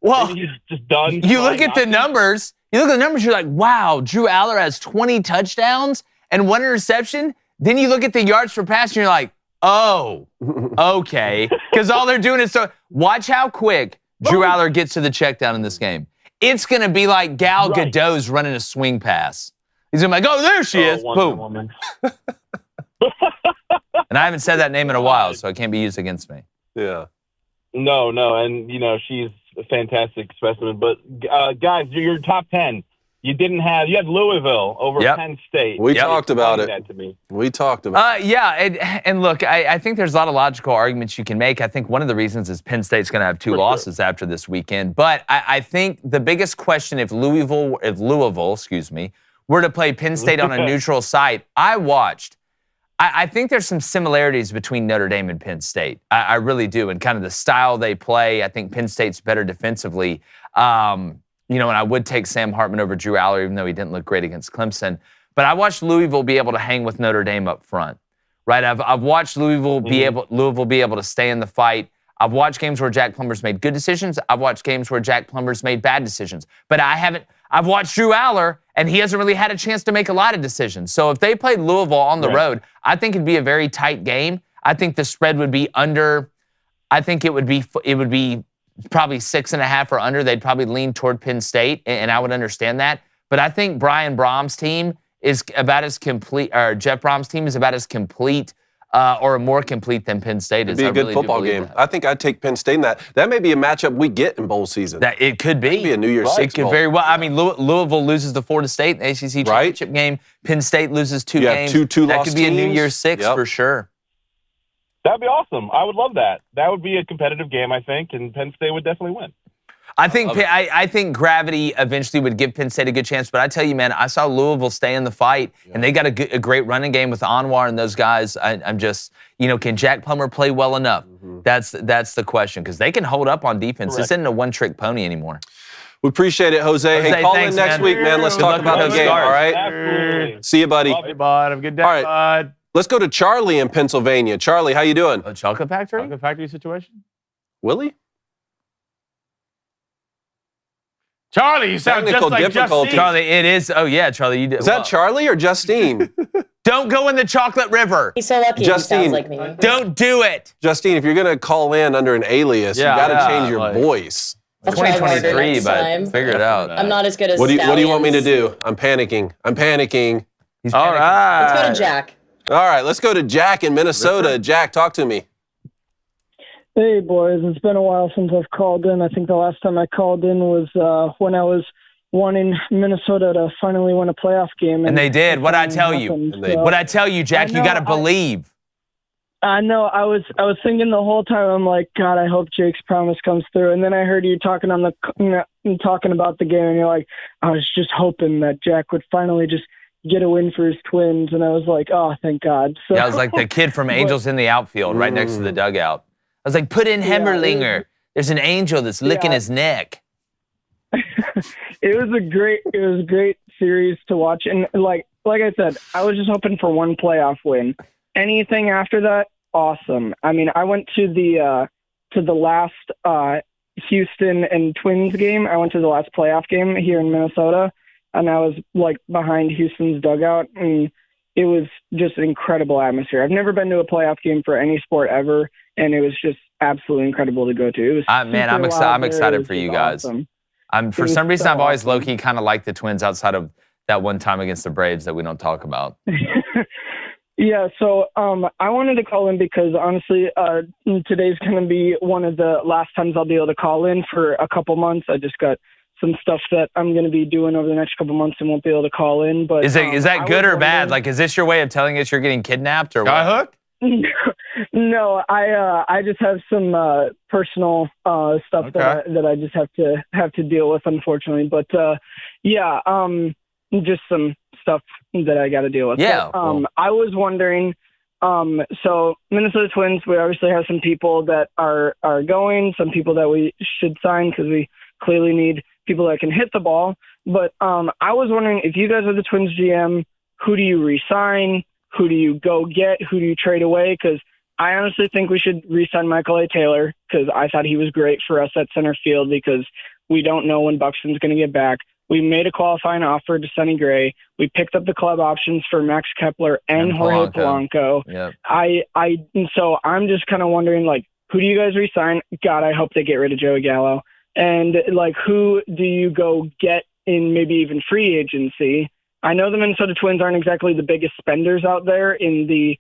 well, maybe he's just done. You look at the numbers. You're like, wow, Drew Aller has 20 touchdowns and 1 interception. Then you look at the yards per pass and you're like, oh, okay. Because all they're doing is watch how quick Drew Aller gets to the check down in this game. It's going to be like Gal Gadot's running a swing pass. He's going to be like, oh, there she is. Boom. And I haven't said that name in a while, so it can't be used against me. Yeah. No. And, she's a fantastic specimen. But, guys, your top 10. You had Louisville over Penn State. We talked about it. That to me. We talked about it. Yeah, and look, I think there's a lot of logical arguments you can make. I think one of the reasons is Penn State's going to have two losses after this weekend. But I think the biggest question, if Louisville, were to play Penn State on a neutral site, I think there's some similarities between Notre Dame and Penn State. I really do, and kind of the style they play. I think Penn State's better defensively. And I would take Sam Hartman over Drew Aller, even though he didn't look great against Clemson. But I watched Louisville be able to hang with Notre Dame up front, right? I've watched Louisville be able to stay in the fight. I've watched games where Jack Plummer's made good decisions. I've watched games where Jack Plummer's made bad decisions. But I've watched Drew Aller, and he hasn't really had a chance to make a lot of decisions. So if they played Louisville on the road, I think it'd be a very tight game. I think the spread would be under. I think it would be probably 6.5 or under. They'd probably lean toward Penn State, and I would understand that. But I think Brian Brom's team is about as complete, or Jeff Brom's team is about as complete or more complete than Penn State is. It'd be a good football game. I think I'd take Penn State in that. That may be a matchup we get in bowl season. That it could be. It could be a New Year's Six It could bowl. very well. I mean, Louisville loses to Florida State in the ACC championship game. Penn State loses two games. Two that lost could be teams. a New Year's Six for sure. That'd be awesome. I would love that. That would be a competitive game, I think, and Penn State would definitely win. I think gravity eventually would give Penn State a good chance. But I tell you, man, I saw Louisville stay in the fight, and they got a great running game with Anwar and those guys. I'm just, can Jack Plummer play well enough? That's the question, because they can hold up on defense. Correct. This isn't a one-trick pony anymore. We appreciate it, Jose. Hey, call in next week, man. Let's talk about the game, all right? Absolutely. See you, buddy. Love you, bud. Have a good day, All right. bud. Let's go to Charlie in Pennsylvania. Charlie, how you doing? A chocolate factory? Chocolate factory situation? Willie? Charlie, you sound Technical just like difficulties. Justine. Charlie, it is. Oh, yeah, Charlie. You did. Is that Charlie or Justine? Don't go in the chocolate river. He's so lucky Justine. he sounds like me. Don't do it. Justine, if you're going to call in under an alias, you got to change your voice. I'll try harder 2023, next but time. figure it out. I'm not as good as What do you want me to Stallions. do? I'm panicking. He's All panicking. right. Let's go to Jack. All right, let's go to Jack in Minnesota. Jack, talk to me. Hey, boys. It's been a while since I've called in. I think the last time I called in was when I was wanting Minnesota to finally win a playoff game. And they did. What'd I tell you? What'd I tell you, Jack? You got to believe. I know. I was thinking the whole time. I'm like, God, I hope Jake's promise comes through. And then I heard you talking talking about the game, and you're like, I was just hoping that Jack would finally just get a win for his Twins. And I was like, oh, thank God. So, Yeah, I was like the kid from Angels in the Outfield, right next to the dugout. I was like, put in Hemmerlinger. There's an angel that's licking his neck. It was a great series to watch, and like I said, I was just hoping for one playoff win. Anything after that, awesome. I mean, I went to the last Houston and Twins game. I went to the last playoff game here in Minnesota, and I was like behind Houston's dugout, and it was just an incredible atmosphere. I've never been to a playoff game for any sport ever, and it was just absolutely incredible to go to. It was Man, I'm excited for you guys. Awesome. For some reason, I've always low-key kind of liked the Twins outside of that one time against the Braves that we don't talk about. Yeah, so I wanted to call in because honestly, today's going to be one of the last times I'll be able to call in for a couple months. I just got some stuff that I'm going to be doing over the next couple months and won't be able to call in. But is that good or bad? Like, is this your way of telling us you're getting kidnapped or what? Skyhook? No, I just have some personal stuff that I just have to deal with, unfortunately. But just some stuff that I got to deal with. Yeah. But, I was wondering. So Minnesota Twins, we obviously have some people that are going, some people that we should sign because we clearly need people that can hit the ball. But I was wondering if you guys are the Twins GM, who do you re-sign? Who do you go get? Who do you trade away? Because I honestly think we should re-sign Michael A. Taylor because I thought he was great for us at center field because we don't know when Buxton's going to get back. We made a qualifying offer to Sonny Gray. We picked up the club options for Max Kepler and Jorge Polanco. Yep. So I'm just kind of wondering, like, who do you guys re-sign? God, I hope they get rid of Joey Gallo. And, like, who do you go get in maybe even free agency? I know the Minnesota Twins aren't exactly the biggest spenders out there in the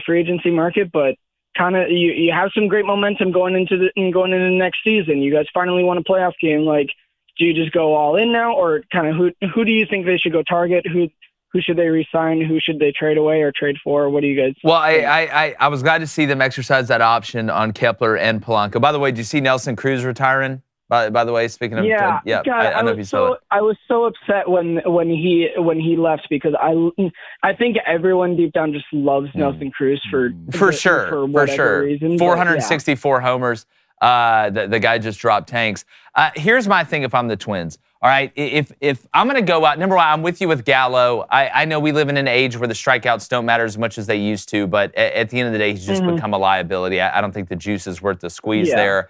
free agency market, but kind of you have some great momentum going into the next season. You guys finally won a playoff game. Like, do you just go all in now, or kind of who do you think they should go target? Who should they re-sign? Who should they trade away or trade for? What do you guys think? Well, I was glad to see them exercise that option on Kepler and Polanco. By the way, did you see Nelson Cruz retiring? By the way, speaking of God, I don't know if you saw it. I was so upset when he left, because I think everyone deep down just loves Nelson Cruz for sure. Reason. 464 homers. The guy just dropped tanks. Here's my thing if I'm the Twins. All right, if I'm going to go out, number one, I'm with you with Gallo. I know we live in an age where the strikeouts don't matter as much as they used to, but at the end of the day, he's just become a liability. I don't think the juice is worth the squeeze there.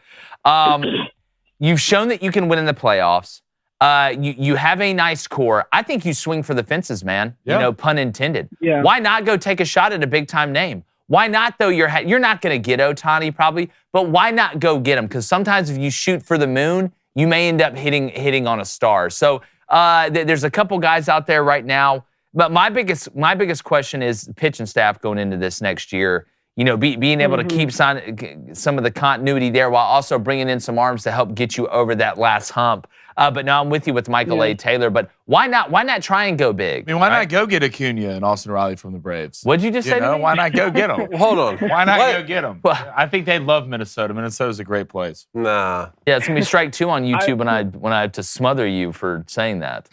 You've shown that you can win in the playoffs. You have a nice core. I think you swing for the fences, man. Yeah. You know, pun intended. Yeah. Why not go take a shot at a big-time name? Why not, though? You're not going to get Ohtani probably, but why not go get him? Because sometimes if you shoot for the moon, you may end up hitting on a star. So there's a couple guys out there right now. But my biggest question is pitching staff going into this next year. You know, being able to keep some of the continuity there while also bringing in some arms to help get you over that last hump. But now I'm with you with Michael A. Taylor. But why not try and go big? I mean, why not go get Acuna and Austin Riley from the Braves? What'd you just say to me? Why not go get them? Hold on. Why not go get them? I think they love Minnesota. Minnesota's a great place. Nah. Yeah, it's gonna be strike 2 on YouTube when I have to smother you for saying that.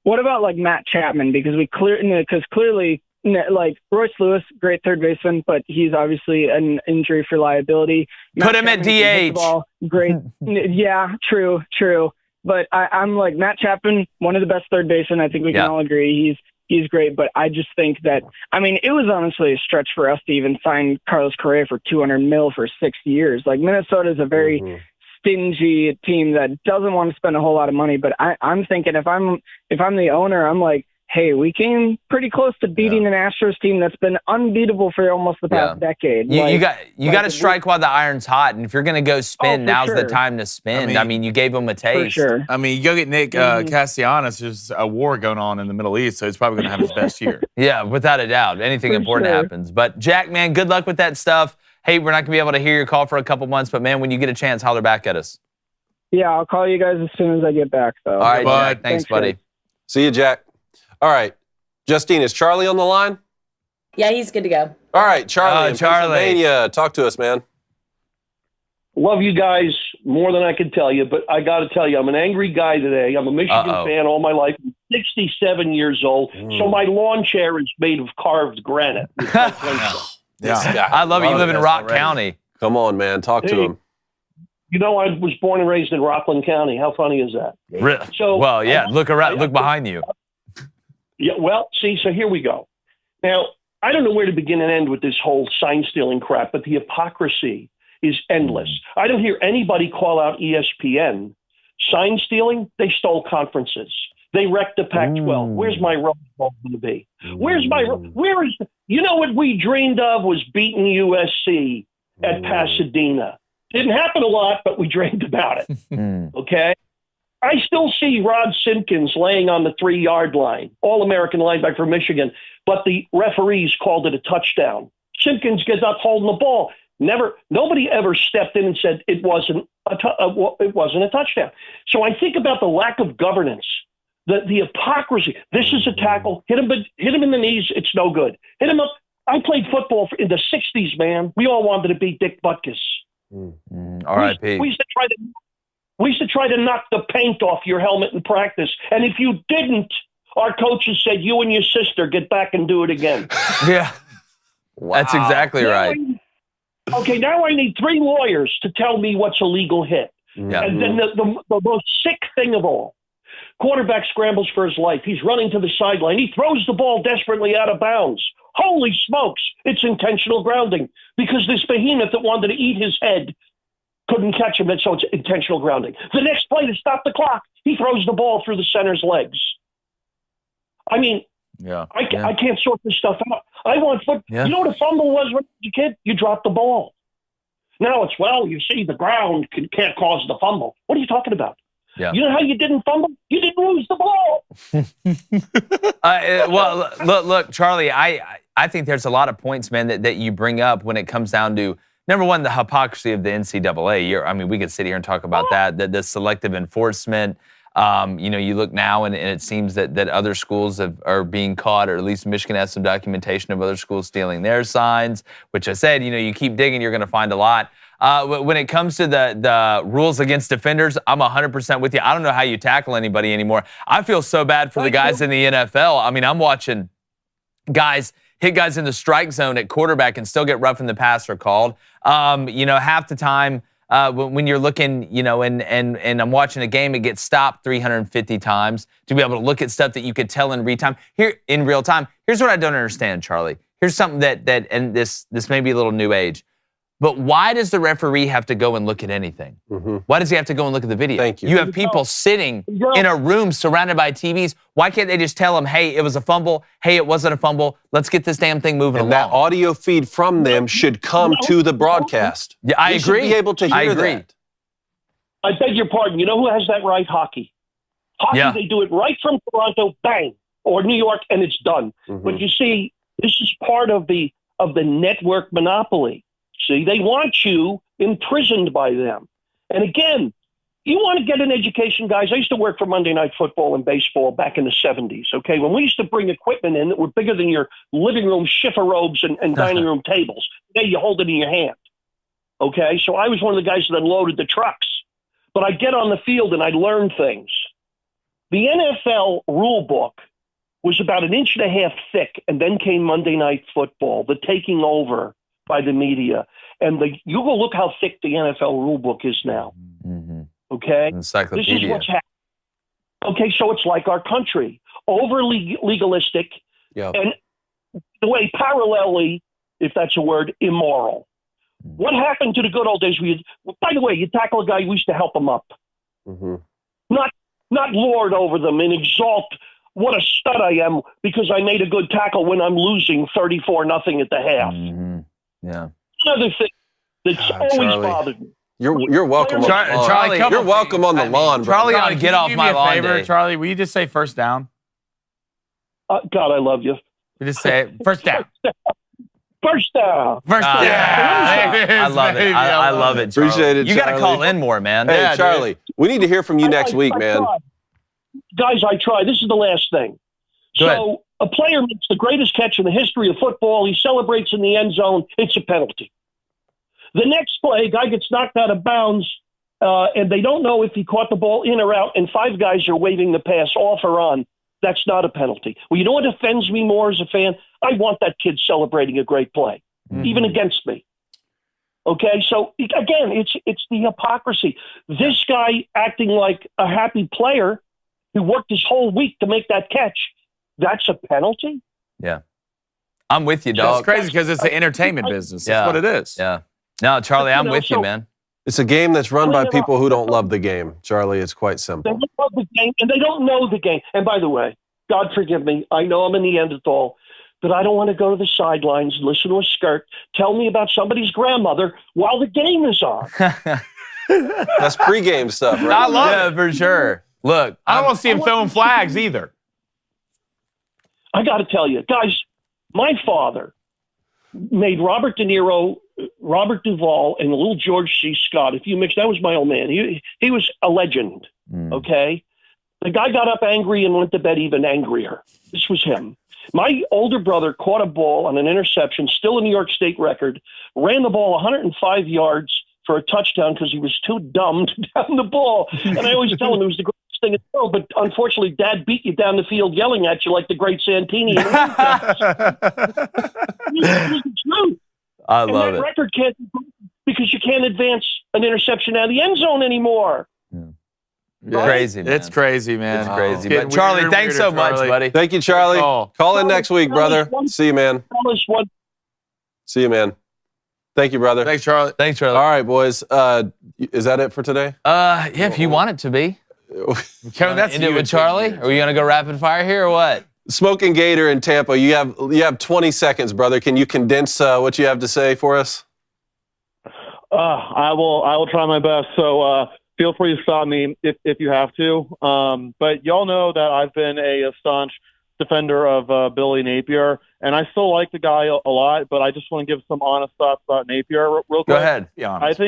What about like Matt Chapman? Because clearly, like Royce Lewis, great third baseman, but he's obviously an injury for liability. Put him at DH. Great. Yeah, true. But I'm like, Matt Chapman, one of the best third basemen. I think we can all agree he's great. But I just think that, I mean, it was honestly a stretch for us to even sign Carlos Correa for $200 million for 6 years. Like, Minnesota is a very stingy team that doesn't want to spend a whole lot of money. But I'm thinking if I'm the owner, I'm like, hey, we came pretty close to beating an Astros team that's been unbeatable for almost the past decade. You got to strike while the iron's hot, and if you're going to go spin, now's the time to spin. I mean, you gave him a taste. For sure. I mean, you go get Nick Castellanos. There's a war going on in the Middle East, so he's probably going to have his best year. Yeah, without a doubt. Anything important happens. But Jack, man, good luck with that stuff. Hey, we're not going to be able to hear your call for a couple months, but man, when you get a chance, holler back at us. Yeah, I'll call you guys as soon as I get back, though. All right, Jack. Thanks, buddy. See you, Jack. All right. Justine, is Charlie on the line? Yeah, he's good to go. All right, Charlie in Pennsylvania. Talk to us, man. Love you guys more than I can tell you, but I got to tell you, I'm an angry guy today. I'm a Michigan fan all my life. I'm 67 years old, so my lawn chair is made of carved granite. I love it. You live in Rock County. Come on, man. Talk to him. You know, I was born and raised in Rockland County. How funny is that? So, well, yeah, look around, look behind you. Yeah, well, see, so here we go. Now, I don't know where to begin and end with this whole sign stealing crap, but the hypocrisy is endless. I don't hear anybody call out ESPN. Sign stealing, they stole conferences. They wrecked the Pac-12. Where's my Rose Bowl going to be? Where is, you know what we dreamed of was beating USC at Pasadena. Didn't happen a lot, but we dreamed about it. Okay? I still see Rod Simpkins laying on the 3-yard line, All-American linebacker for Michigan, but the referees called it a touchdown. Simpkins gets up holding the ball. Nobody ever stepped in and said it wasn't a touchdown. So I think about the lack of governance, the hypocrisy. This is a tackle. Hit him in the knees. It's no good. Hit him up. I played football in the 60s, man. We all wanted to beat Dick Butkus. R.I.P. We used to try to knock the paint off your helmet in practice. And if you didn't, our coaches said, you and your sister get back and do it again. Yeah. Wow. That's exactly right. Now I need 3 lawyers to tell me what's a legal hit. Yeah. And then the most sick thing of all, quarterback scrambles for his life. He's running to the sideline. He throws the ball desperately out of bounds. Holy smokes, it's intentional grounding because this behemoth that wanted to eat his head Couldn't catch him, and so it's intentional grounding. The next play to stop the clock, he throws the ball through the center's legs. I mean, I can't sort this stuff out. I want foot. You know what a fumble was when you were a kid? You dropped the ball. Now it's, you see, the ground can't cause the fumble. What are you talking about? Yeah. You know how you didn't fumble? You didn't lose the ball. Look, Charlie, I think there's a lot of points, man, that you bring up when it comes down to, number one, the hypocrisy of the NCAA. We could sit here and talk about that the selective enforcement. You look now and it seems that other schools are being caught, or at least Michigan has some documentation of other schools stealing their signs, which I said, you keep digging, you're going to find a lot. When it comes to the rules against defenders, I'm 100% with you. I don't know how you tackle anybody anymore. I feel so bad for the guys in the NFL. I'm watching guys hit guys in the strike zone at quarterback and still get roughing the passer called. Half the time, when you're looking, and I'm watching a game, it gets stopped 350 times to be able to look at stuff that you could tell in real time. Here's what I don't understand, Charlie. Here's something that and this may be a little new age, but why does the referee have to go and look at anything? Mm-hmm. Why does he have to go and look at the video? Thank you. You have people sitting in a room surrounded by TVs. Why can't they just tell them, hey, it was a fumble. Hey, it wasn't a fumble. Let's get this damn thing moving along. That audio feed from them should come to the broadcast. Yeah, I agree. Should be able to hear that. I beg your pardon. You know who has that right? Hockey. They do it right from Toronto, bang, or New York, and it's done. Mm-hmm. But you see, this is part of the network monopoly. See, they want you imprisoned by them. And again, you want to get an education, guys. I used to work for Monday Night Football and baseball back in the 70s, okay? When we used to bring equipment in that were bigger than your living room shiffer robes and dining room tables. Today, you hold it in your hand, okay? So I was one of the guys that unloaded the trucks. But I'd get on the field and I'd learn things. The NFL rule book was about 1.5 inches thick, and then came Monday Night Football, the taking over by the media. And you go look how thick the NFL rule book is now. Mm-hmm. Okay? Encyclopedia. This is what's happening. Okay, so it's like our country. Overly legalistic, and the way parallelly, if that's a word, immoral. Mm-hmm. What happened to the good old days? By the way, you tackle a guy, we used to help him up. Mm-hmm. Not lord over them and exalt what a stud I am because I made a good tackle when I'm losing 34-0 at the half. Mm-hmm. Yeah. Another thing that's always bothered me. You're welcome. Charlie, you're welcome on the lawn, bro. Charlie ought to get off my lawn day. Charlie, will you just say first down? God, I love you. You just say first down. First down. First down. I love it. I love it, Charlie. Appreciate it, You got to call in more, man. Hey, Charlie, we need to hear from you next week, man. Guys, I try. This is the last thing. So a player makes the greatest catch in the history of football. He celebrates in the end zone. It's a penalty. The next play, guy gets knocked out of bounds, and they don't know if he caught the ball in or out, and 5 guys are waving the pass off or on. That's not a penalty. Well, you know what offends me more as a fan? I want that kid celebrating a great play, even against me. Okay, so again, it's the hypocrisy. This guy acting like a happy player who worked his whole week to make that catch, that's a penalty? Yeah. I'm with you, dog. It's crazy because it's the entertainment business. That's what it is. Yeah. No, Charlie, I'm with you, man. It's a game that's run by people who don't love the game, Charlie. It's quite simple. They don't love the game, and they don't know the game. And by the way, God forgive me, I know I'm a Neanderthal, but I don't want to go to the sidelines, listen to a skirt, tell me about somebody's grandmother while the game is on. That's pregame stuff, right? I love it. For sure. Look, I don't want to see him throwing flags either. I got to tell you, guys, my father made Robert De Niro, Robert Duvall, and little George C. Scott. If you mix, that was my old man. He was a legend, okay? The guy got up angry and went to bed even angrier. This was him. My older brother caught a ball on an interception, still a New York State record, ran the ball 105 yards for a touchdown because he was too dumb to down the ball. And I always tell him it was the greatest thing in the world, but unfortunately, Dad beat you down the field yelling at you like the great Santini. It's the truth. I love that it. Record can't, because you can't advance an interception out of the end zone anymore. It's crazy, man. It's crazy, man. It's crazy. But Charlie, thanks so much, buddy. Thank you, Charlie. Call in next week, brother. See you, man. See you, man. Thank you, brother. Thanks, Charlie. Thanks, Charlie. All right, boys. Is that it for today? Yeah, if you want it to be. Kevin, that's End it with Charlie? Are we going to go rapid fire here or what? Smoking Gator in Tampa. You have 20 seconds, brother. Can you condense what you have to say for us? I will try my best. So feel free to stop me if you have to. But y'all know that I've been a staunch defender of Billy Napier, and I still like the guy a lot. But I just want to give some honest thoughts about Napier real quick. Go ahead. Be honest.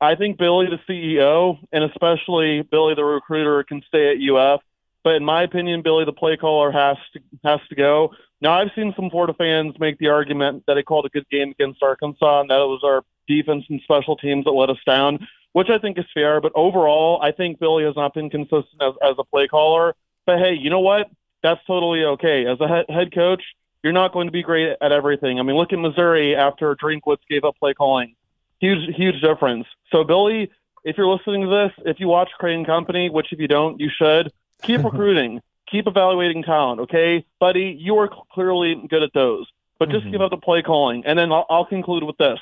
I think Billy, the CEO, and especially Billy, the recruiter, can stay at UF. But in my opinion, Billy, the play caller, has to go. Now, I've seen some Florida fans make the argument that he called a good game against Arkansas and that it was our defense and special teams that let us down, which I think is fair. But overall, I think Billy has not been consistent as a play caller. But hey, you know what? That's totally okay. As a head coach, you're not going to be great at everything. I mean, look at Missouri after Drinkwitz gave up play calling. Huge difference. So, Billy, if you're listening to this, if you watch Crane Company, which if you don't, you should, keep recruiting. Keep evaluating talent, okay? Buddy, you are clearly good at those. But just give up the play calling. And then I'll conclude with this.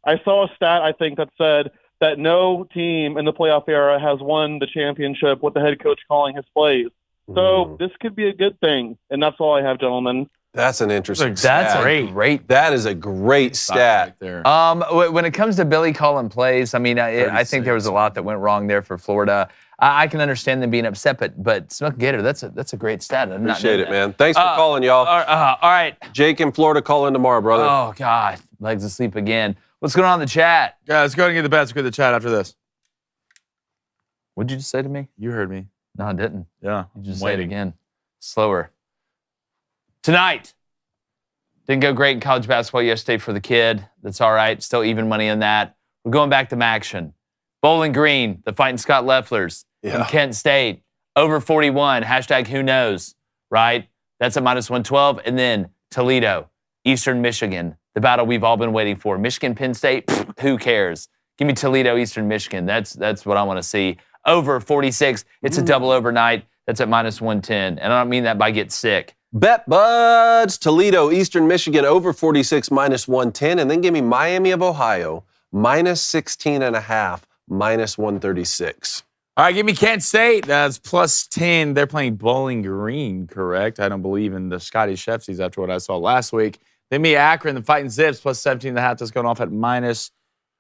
I saw a stat, I think, that said that no team in the playoff era has won the championship with the head coach calling his plays. So this could be a good thing. And that's all I have, gentlemen. That's an interesting stat. That's great. That is a great stat. Right there. When it comes to Billy calling plays, I mean, I think there was a lot that went wrong there for Florida. I can understand them being upset, but Smoke Gator, that's a great stat. Appreciate it, man. Thanks for calling, y'all. All right. Jake in Florida, call in tomorrow, brother. Oh, God. Legs asleep again. What's going on in the chat? Yeah, let's go ahead and get the bets. Let's go to the chat after this. What'd you just say to me? You heard me. No, I didn't. Yeah. You just say it again. Slower. Tonight. Didn't go great in college basketball yesterday for the kid. That's all right. Still even money on that. We're going back to action. Bowling Green, the Fighting Scott Lefflers in Penn State. Over 41. # who knows, right? That's at -112. And then Toledo, Eastern Michigan. The battle we've all been waiting for. Michigan, Penn State, who cares? Give me Toledo, Eastern Michigan. That's what I want to see. Over 46. It's a double overnight. That's at -110. And I don't mean that by get sick. Bet buds, Toledo, Eastern Michigan, over 46, -110. And then give me Miami of Ohio, -16.5, -136. All right, give me Kent State. That's +10. They're playing Bowling Green, correct? I don't believe in the Scotty Shefties after what I saw last week. Then me Akron, the Fighting Zips, +17.5. That's going off at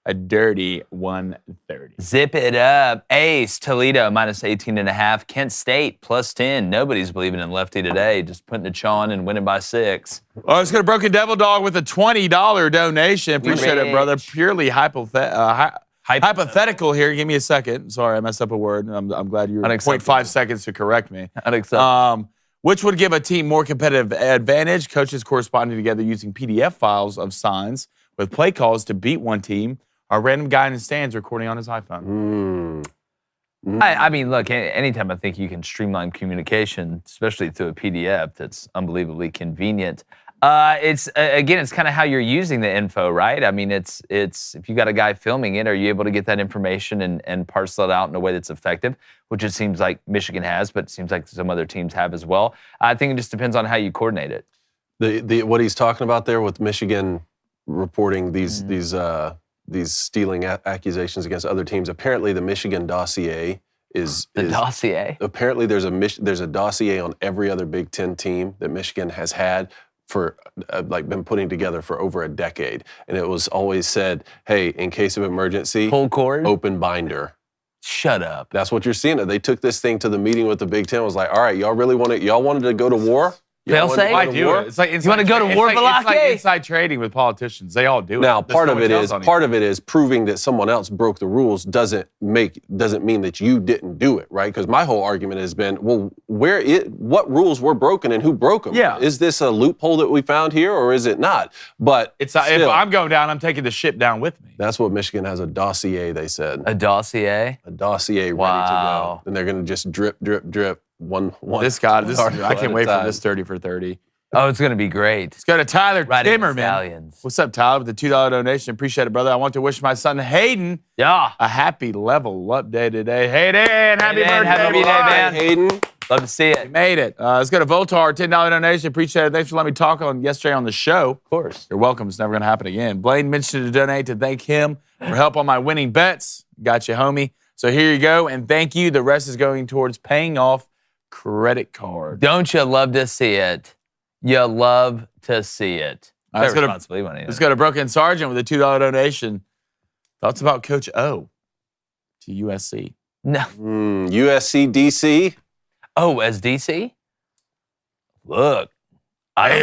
a dirty 130. Zip it up. Ace, Toledo, -18.5. Kent State, +10. Nobody's believing in Lefty today. Just putting a on and winning by 6. Oh, let's go to Broken Devil Dog with a $20 donation. Appreciate it, brother. Purely hypothetical here. Give me a second. Sorry, I messed up a word. I'm glad you're 0.5 seconds to correct me. Unacceptable. Which would give a team more competitive advantage? Coaches corresponding together using PDF files of signs with play calls to beat one team. Our random guy in the stands recording on his iPhone. I mean, look, anytime I think you can streamline communication, especially through a PDF, that's unbelievably convenient. It's kind of how you're using the info, right? I mean, it's if you got a guy filming it, are you able to get that information and parcel it out in a way that's effective, which it seems like Michigan has, but it seems like some other teams have as well. I think it just depends on how you coordinate it. What he's talking about there with Michigan reporting these stealing accusations against other teams. Apparently, the Michigan dossier is dossier. Apparently, there's a dossier on every other Big Ten team that Michigan has had for been putting together for over a decade, and it was always said, "Hey, in case of emergency, pull cord, open binder." Shut up. That's what you're seeing. They took this thing to the meeting with the Big Ten. Was like, "All right, y'all really wanted to go to war." Fail safe? I do it. It's like you want to go to war, It's like inside trading with politicians. They all do it. Now, part of it is proving that someone else broke the rules doesn't mean that you didn't do it, right? Because my whole argument has been, well, what rules were broken and who broke them? Yeah. Is this a loophole that we found here or is it not? But if I'm going down, I'm taking the ship down with me. That's what Michigan has, a dossier, they said. A dossier? A dossier ready to go. And they're going to just drip, drip, drip. One I can't wait for this 30 for 30. Oh, it's going to be great. Let's go to Tyler Timmerman. What's up, Tyler, with the $2 donation? Appreciate it, brother. I want to wish my son Hayden a happy level up day today. Hayden, happy birthday, man. Hayden. Love to see We it. made it. Let's go to Votar, $10 donation. Appreciate it. Thanks for letting me talk on yesterday on the show. Of course. You're welcome. It's never going to happen again. Blaine mentioned to donate to thank him for help on my winning bets. Got you, homie. So here you go, and thank you. The rest is going towards paying off credit card. Don't you love to see it? You love to see it. Let's go to Broken Sergeant with a $2 donation. Thoughts about Coach O to USC? No. USC, DC. Oh, as DC? Look. I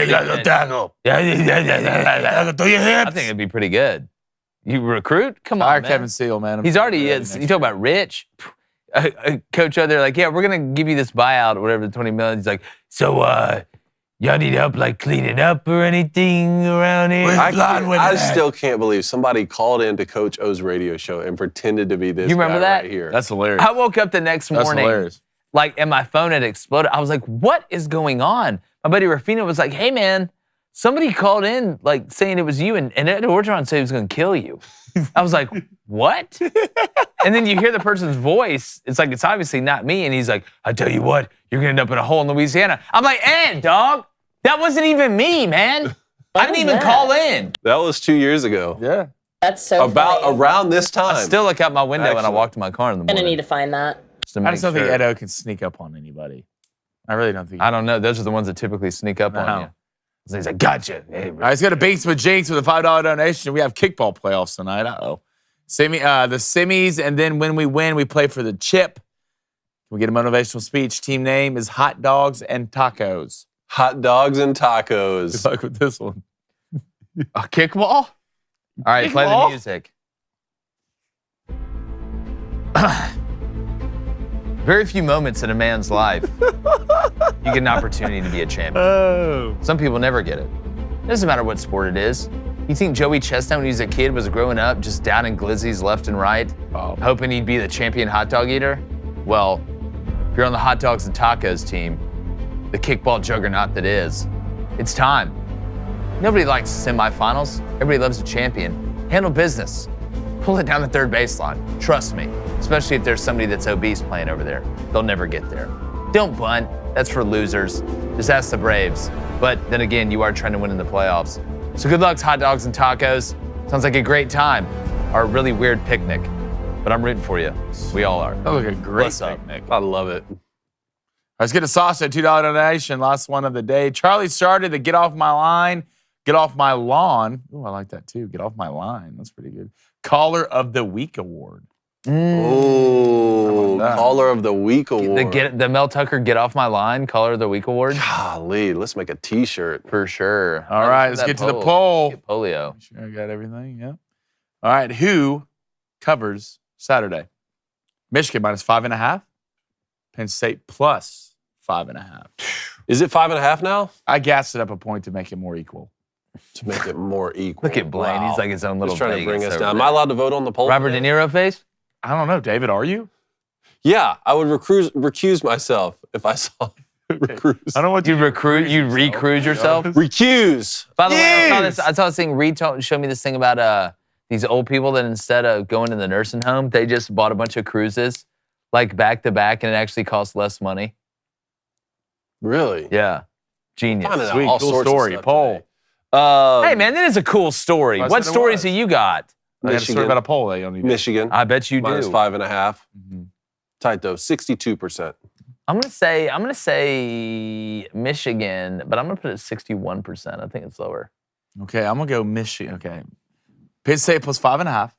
think it'd be pretty good. You recruit? Come on, man. Kevin Steele, man. He's already, you talk about rich. Coach O, they're like, yeah, we're going to give you this buyout or whatever, the $20 million. He's like, so y'all need help like cleaning up or anything around here? I still can't believe somebody called into Coach O's radio show and pretended to be this You remember guy that? right here. That's hilarious. I woke up the next morning, and my phone had exploded. I was like, what is going on? My buddy Rafina was like, hey, man, somebody called in, like, saying it was you, and Ed Orgeron said he was going to kill you. I was like, what? And then you hear the person's voice. It's like, it's obviously not me. And he's like, I tell you what, you're going to end up in a hole in Louisiana. I'm like, Ed, dog, that wasn't even me, man. I didn't even call in. That was 2 years ago. Yeah. That's so funny. Around this time. I still look out my window when I walk to my car in the I'm morning. gonna need to find that. I just don't think Edo can sneak up on anybody. I really don't think. I don't know. Those are the ones that typically sneak up on you. So he's like, gotcha. Hey, All right, let's go to Binks with Jinx with a $5 donation. We have kickball playoffs tonight. Uh-oh. The semis, and then when we win, we play for the chip. We get a motivational speech. Team name is Hot Dogs and Tacos. Hot Dogs and Tacos. Good luck with this one. A kickball? All right, play the music. Very few moments in a man's life you get an opportunity to be a champion. Oh. Some people never get it. It doesn't matter what sport it is. You think Joey Chestnut, when he was a kid, was growing up just downing glizzies left and right, hoping he'd be the champion hot dog eater? Well, if you're on the Hot Dogs and Tacos team, the kickball juggernaut that is, it's time. Nobody likes semifinals. Everybody loves a champion. Handle business. Pull it down the third baseline. Trust me, especially if there's somebody that's obese playing over there. They'll never get there. Don't bunt. That's for losers. Just ask the Braves. But then again, you are trying to win in the playoffs. So good luck, Hot Dogs and Tacos. Sounds like a great time. Or a really weird picnic. But I'm rooting for you. We all are. That was like a great picnic. I love it. Let's get a sauce at $2 donation. Last one of the day. Charlie started the Get Off My Line, Get Off My Lawn. Ooh, I like that too. Get Off My Line. That's pretty good. Caller of the Week Award. Ooh, Caller of the Week Award. The Mel Tucker Get Off My Line Caller of the Week Award. Golly, let's make a T-shirt. For sure. All right, let's get to the poll. Get polio. Make sure I got everything, yeah. All right, who covers Saturday? Michigan minus 5.5. Penn State plus 5.5. Is it 5.5 now? I gassed it up a point to make it more equal. To make it more equal. Look at Blaine. Wow. He's like his own little He's trying to bring Vegas us down. over Am I allowed to vote on the poll? Robert De Niro face? I don't know, David, are you? Yeah, I would recuse myself if I saw recruise. I don't know what you'd recruit. You'd recruise yourself. Recuse. By the way, I saw this thing. Reed showed me this thing about these old people that instead of going to the nursing home, they just bought a bunch of cruises, like back to back, and it actually costs less money. Really? Yeah. Genius. Sweet, all cool story. Poll. Hey man, that is a cool story. What stories have you got? I had a story about a poll. Michigan. I bet you do. Minus 5.5. Tight though, 62%. I'm gonna say Michigan, but I'm gonna put it at 61%. I think it's lower. Okay, I'm gonna go Michigan. Okay, Penn State plus 5.5,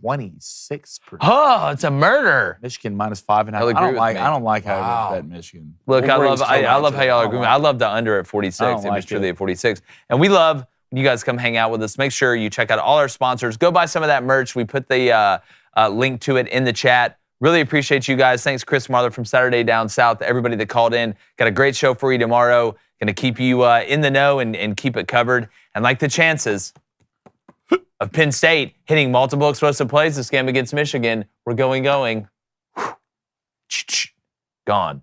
26%. Oh, it's a murder. Michigan minus 5.5. I don't like how you bet Michigan. Look, I love how y'all agree. I love the under at 46. It was truly at 46, and we love when you guys come hang out with us. Make sure you check out all our sponsors. Go buy some of that merch. We put the link to it in the chat. Really appreciate you guys. Thanks, Chris Marler from Saturday Down South. Everybody that called in. Got a great show for you tomorrow. Going to keep you in the know and keep it covered. And like the chances of Penn State hitting multiple explosive plays this game against Michigan, we're going. Gone.